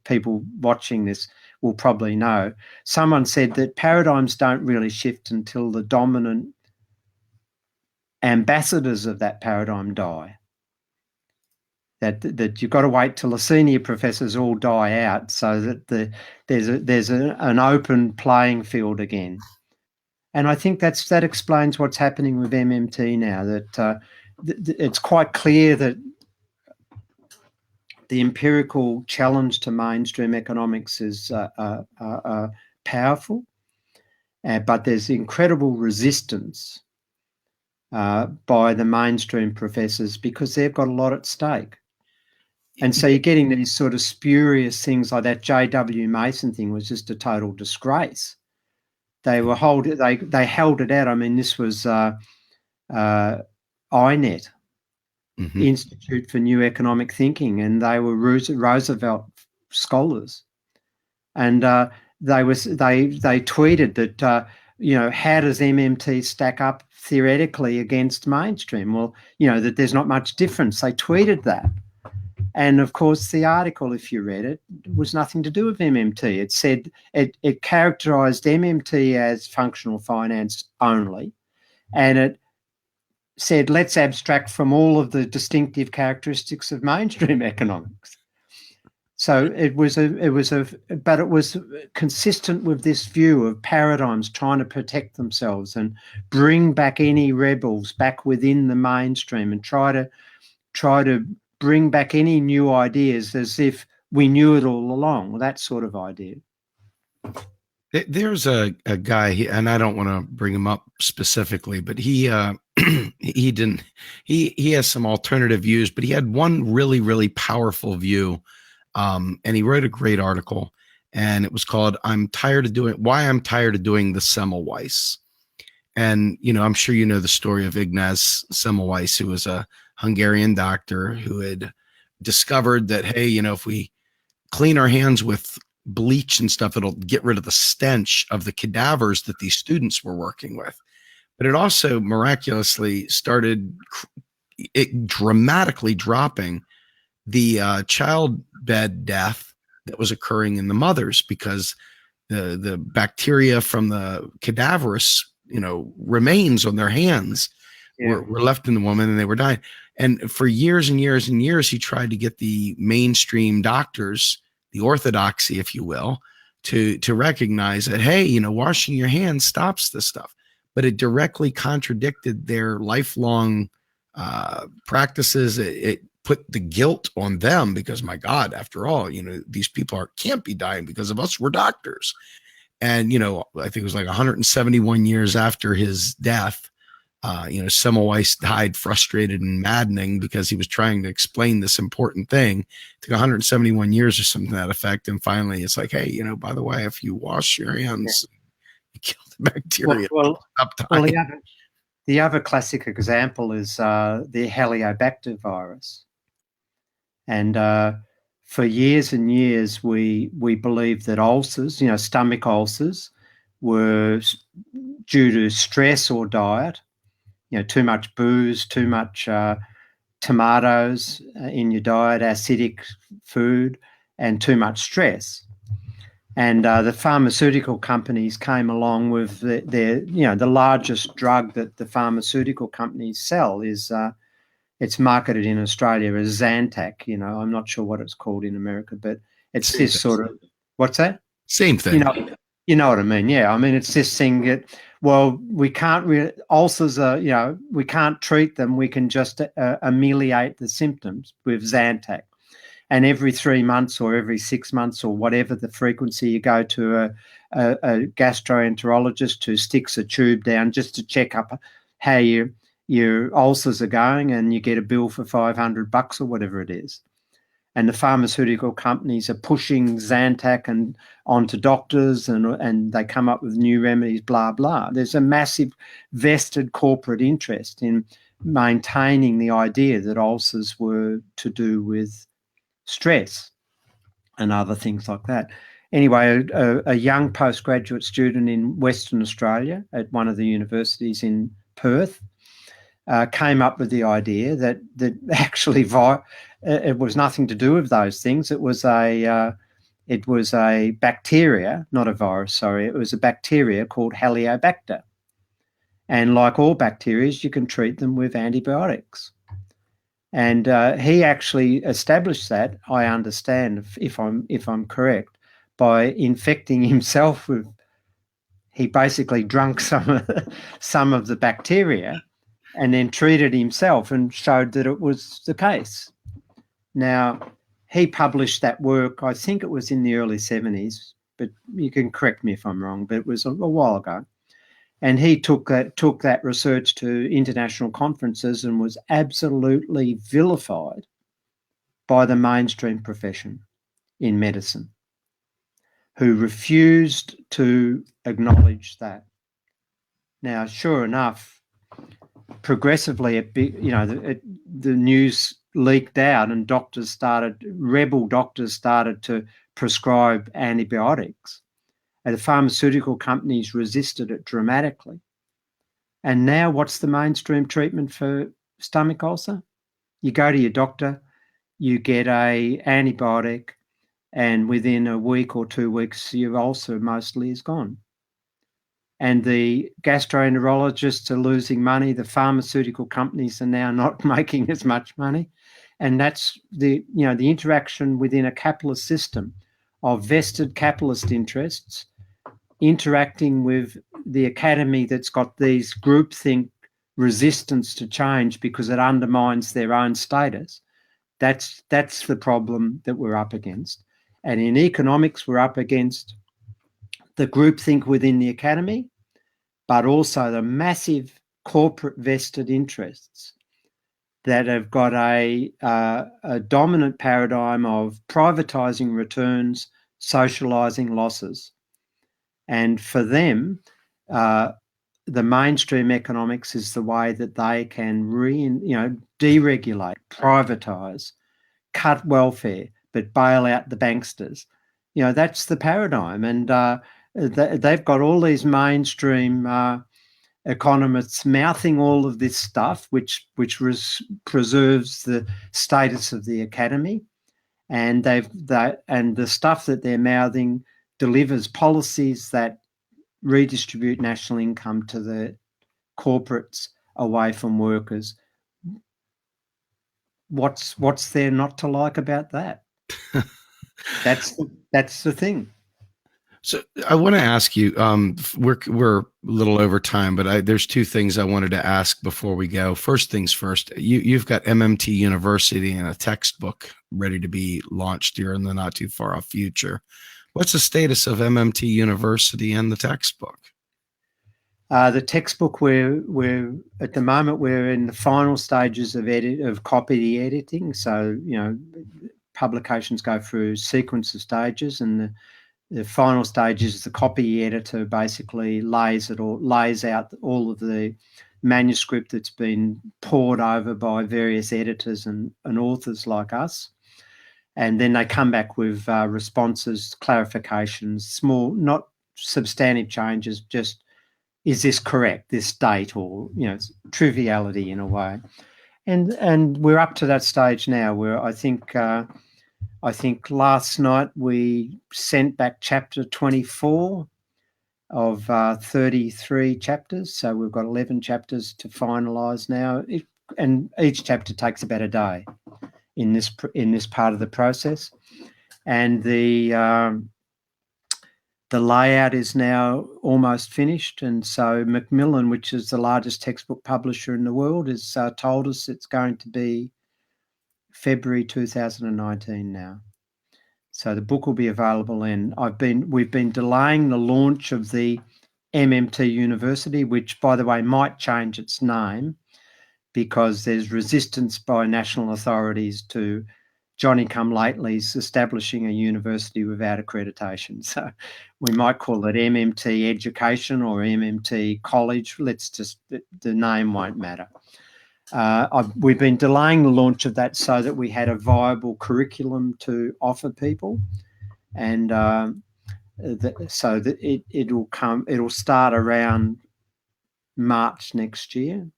people watching this will probably know. Someone said that paradigms don't really shift until the dominant ambassadors of that paradigm die. That you've got to wait till the senior professors all die out so that there's an open playing field again. And I think that explains what's happening with MMT now, that it's quite clear that the empirical challenge to mainstream economics is powerful, but there's incredible resistance by the mainstream professors because they've got a lot at stake. And so you're getting these sort of spurious things like that J.W. Mason thing was just a total disgrace. They held it out. I mean, this was INET, Institute for New Economic Thinking, and they were Roosevelt scholars. And they tweeted that how does MMT stack up theoretically against mainstream? Well, that there's not much difference. They tweeted that. And of course, the article, if you read it, was nothing to do with MMT. It said it characterized MMT as functional finance only, and it said, let's abstract from all of the distinctive characteristics of mainstream economics. So it was consistent with this view of paradigms trying to protect themselves and bring back any rebels back within the mainstream and try to bring back any new ideas as if we knew it all along, that sort of idea. There's a guy, and I don't want to bring him up specifically, but he has some alternative views, but he had one really, really powerful view. And he wrote a great article, and it was called Why I'm Tired of Doing the Semmelweis. And, I'm sure you know the story of Ignaz Semmelweis, who was a Hungarian doctor who had discovered that, hey, if we clean our hands with bleach and stuff, it'll get rid of the stench of the cadavers that these students were working with. But it also miraculously started dramatically dropping the child bed death that was occurring in the mothers, because the bacteria from the cadaverous, remains on their hands were left in the woman, and they were dying. And for years and years and years, he tried to get the mainstream doctors, the orthodoxy, if you will, to recognize that, hey, washing your hands stops this stuff. But it directly contradicted their lifelong practices. It put the guilt on them because, my God, after all, these people can't be dying because of us. We're doctors. And, I think it was like 171 years after his death, Semmelweis died frustrated and maddening because he was trying to explain this important thing. It took 171 years or something to that effect. And finally, it's like, hey, by the way, if you wash your hands, you kill the bacteria. The other classic example is the Helicobacter virus. And for years and years, we believed that ulcers, stomach ulcers, were due to stress or diet. Too much booze, too much tomatoes in your diet, acidic food, and too much stress. And the pharmaceutical companies came along with the largest drug that the pharmaceutical companies sell is it's marketed in Australia as Zantac. I'm not sure what it's called in America, but it's this sort of, what's that? Same thing. You know what I mean? Yeah. I mean, it's this thing that, we can't ulcers are, we can't treat them. We can just ameliorate the symptoms with Zantac. And every 3 months or every 6 months or whatever the frequency, you go to a gastroenterologist who sticks a tube down just to check up how your ulcers are going, and you get a bill for $500 or whatever it is. And the pharmaceutical companies are pushing Zantac and onto doctors, and they come up with new remedies, blah, blah. There's a massive vested corporate interest in maintaining the idea that ulcers were to do with stress and other things like that. Anyway, a young postgraduate student in Western Australia at one of the universities in Perth came up with the idea that actually it was nothing to do with those things. It was a bacteria, not a virus, sorry. It was a bacteria called Helicobacter. And like all bacteria, you can treat them with antibiotics. And he actually established that, I understand, if I'm correct, by infecting himself with. He basically drank some of the bacteria, and then treated himself and showed that it was the case. Now, he published that work, I think it was in the early 70s, but you can correct me if I'm wrong, but it was a while ago. And he took that research to international conferences and was absolutely vilified by the mainstream profession in medicine, who refused to acknowledge that. Now, sure enough, progressively, the news leaked out, and rebel doctors started to prescribe antibiotics. And the pharmaceutical companies resisted it dramatically. And now what's the mainstream treatment for stomach ulcer? You go to your doctor, you get a antibiotic, and within a week or 2 weeks, your ulcer mostly is gone. And the gastroenterologists are losing money. The pharmaceutical companies are now not making as much money. And that's the interaction within a capitalist system of vested capitalist interests interacting with the academy that's got these groupthink resistance to change because it undermines their own status. That's the problem that we're up against. And in economics, we're up against the groupthink within the academy, but also the massive corporate vested interests that have got a dominant paradigm of privatising returns, socialising losses. And for them, the mainstream economics is the way that they can deregulate, privatise, cut welfare, but bail out the banksters. That's the paradigm. And they've got all these mainstream economists mouthing all of this stuff, which preserves the status of the academy, and the stuff that they're mouthing delivers policies that redistribute national income to the corporates away from workers. What's there not to like about that? That's the thing. So I want to ask you, we're a little over time, but there's two things I wanted to ask before we go. First things first, you've got MMT University and a textbook ready to be launched here in the not too far off future. What's the status of MMT University and the textbook? The textbook, we're at the moment we're in the final stages of copy editing. So publications go through sequence of stages, and the final stage is the copy editor basically lays out all of the manuscript that's been poured over by various editors and authors like us. And then they come back with responses, clarifications, small, not substantive changes, just is this correct, this date, or triviality in a way. And we're up to that stage now where I think last night we sent back chapter 24 of 33 chapters. So we've got 11 chapters to finalise now. And each chapter takes about a day in this part of the process. And the layout is now almost finished. And so Macmillan, which is the largest textbook publisher in the world, has told us it's going to be February 2019 now. So the book will be available, and we've been delaying the launch of the MMT University, which, by the way, might change its name because there's resistance by national authorities to Johnny-come-latelys establishing a university without accreditation. So we might call it MMT Education or MMT College. The name won't matter. We've been delaying the launch of that so that we had a viable curriculum to offer people, and so that it'll start around March next year.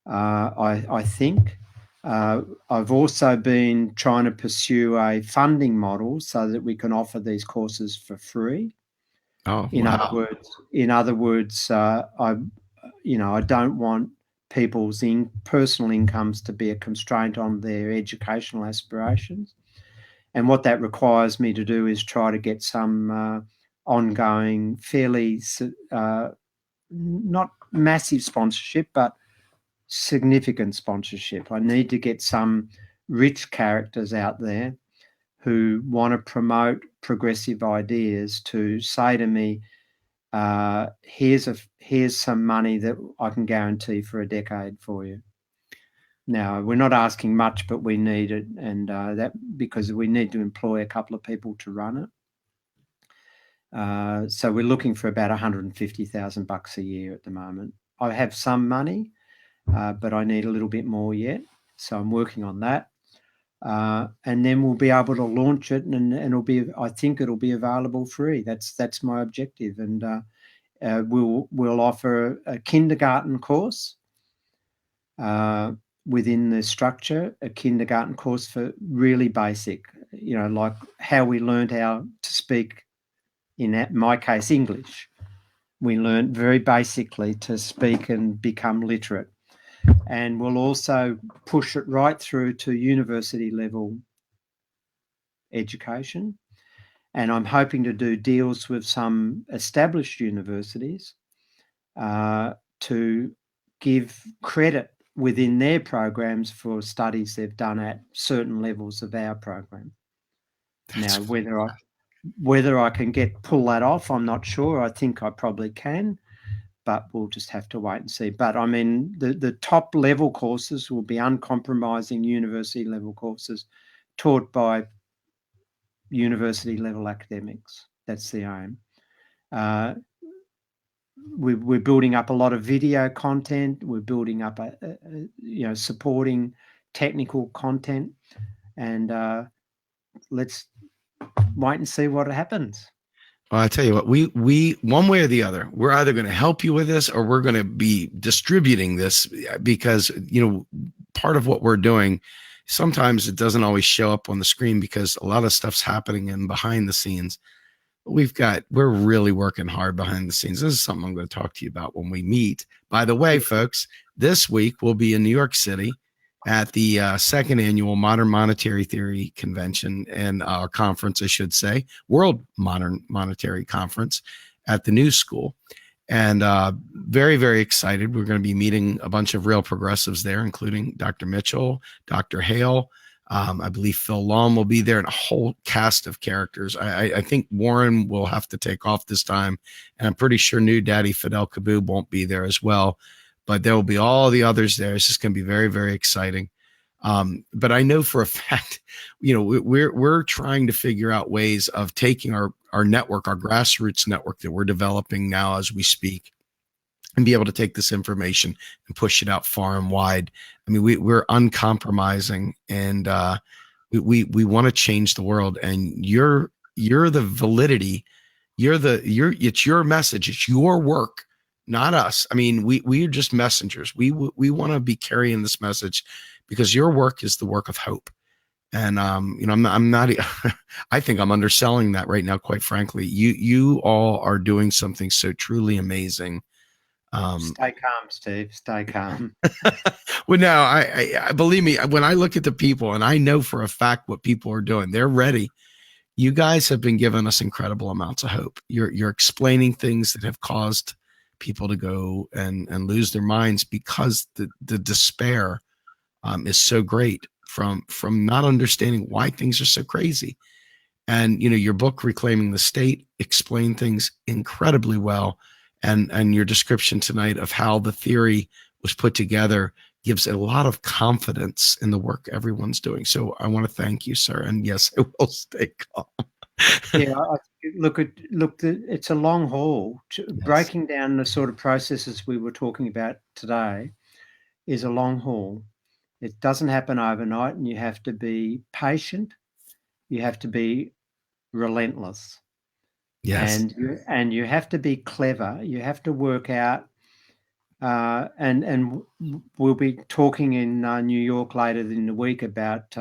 I think. I've also been trying to pursue a funding model so that we can offer these courses for free. Oh, in other words, I don't want people's personal incomes to be a constraint on their educational aspirations. And what that requires me to do is try to get some ongoing, fairly not massive sponsorship, but significant sponsorship. I need to get some rich characters out there who want to promote progressive ideas to say to me, here's some money that I can guarantee for a decade for you. Now, we're not asking much, but we need it, and that because we need to employ a couple of people to run it. So we're looking for about $150,000 a year at the moment. I have some money, but I need a little bit more yet. So I'm working on that. And then we'll be able to launch it, and I think it'll be available free. That's my objective. And we'll offer a kindergarten course, within the structure, a kindergarten course for really basic, like how we learned how to speak, in my case, English. We learned very basically to speak and become literate. And we'll also push it right through to university level education. And I'm hoping to do deals with some established universities to give credit within their programs for studies they've done at certain levels of our program. Now, whether I can pull that off, I'm not sure. I think I probably can, but we'll just have to wait and see. But I mean, the top level courses will be uncompromising university level courses taught by university level academics. That's the aim. We're building up a lot of video content. We're building up supporting technical content, and let's wait and see what happens. Well, I tell you what, we one way or the other, we're either going to help you with this or we're going to be distributing this, because part of what we're doing, sometimes it doesn't always show up on the screen because a lot of stuff's happening in behind the scenes. We're really working hard behind the scenes. This is something I'm going to talk to you about when we meet. By the way, folks, this week we'll be in New York City at the second annual Modern Monetary Theory Convention and conference, I should say, World Modern Monetary Conference at the New School. And very, very excited. We're going to be meeting a bunch of real progressives there, including Dr. Mitchell, Dr. Hale. I believe Phil Long will be there, and a whole cast of characters. I think Warren will have to take off this time, and I'm pretty sure new daddy Fidel Kaboo won't be there as well, but there will be all the others there. It's just going to be very, very exciting. But I know for a fact, we're trying to figure out ways of taking our network, our grassroots network that we're developing now as we speak, and be able to take this information and push it out far and wide. I mean, we're uncompromising, and we want to change the world. And you're the validity. It's your message. It's your work, not us. I mean, we are just messengers. We want to be carrying this message because your work is the work of hope. And I'm not. I think I'm underselling that right now. Quite frankly, you all are doing something so truly amazing. Stay calm, Steve. Stay calm. Well, no, I believe me, when I look at the people and I know for a fact what people are doing, they're ready. You guys have been giving us incredible amounts of hope. You're explaining things that have caused people to go and lose their minds because the despair is so great from not understanding why things are so crazy. And your book, Reclaiming the State, explained things incredibly well. And your description tonight of how the theory was put together gives a lot of confidence in the work everyone's doing. So I want to thank you, sir. And yes, I will stay calm. Yeah, it's a long haul. Yes. Breaking down the sort of processes we were talking about today is a long haul. It doesn't happen overnight, and you have to be patient. You have to be relentless. Yes. And you have to be clever. You have to work out, and we'll be talking in New York later in the week about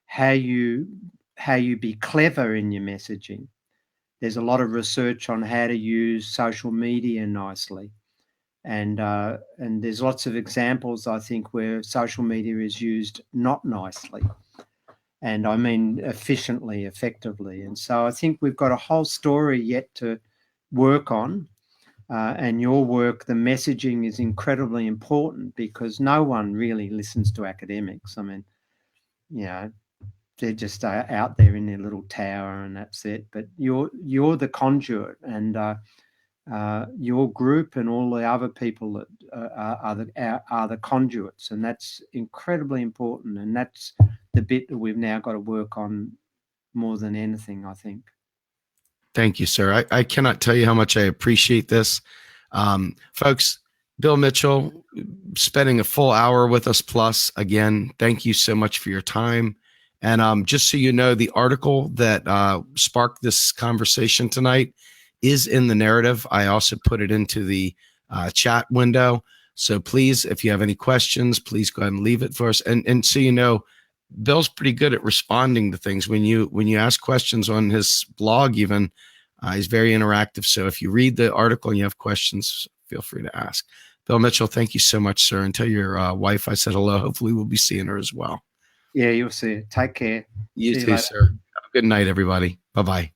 how you be clever in your messaging. There's a lot of research on how to use social media nicely, and there's lots of examples, I think, where social media is used not nicely. And I mean efficiently, effectively. And so I think we've got a whole story yet to work on. And your work, the messaging is incredibly important because no one really listens to academics. I mean, they're just out there in their little tower and that's it. But you're the conduit, and your group and all the other people that are the conduits, and that's incredibly important. And that's the bit that we've now got to work on more than anything, I think. Thank you, sir. I cannot tell you how much I appreciate this. Folks, Bill Mitchell spending a full hour with us plus. Again, thank you so much for your time. And just so you know, the article that sparked this conversation tonight is in the narrative. I also put it into the chat window. So please, if you have any questions, please go ahead and leave it for us. And so, you know, Bill's pretty good at responding to things. When you ask questions on his blog, even he's very interactive. So if you read the article and you have questions, feel free to ask. Bill Mitchell, thank you so much, sir. And tell your wife I said hello. Hopefully we'll be seeing her as well. Yeah, you'll see it. Take care. You See too, later. sir. Have a good night, everybody. Bye-bye.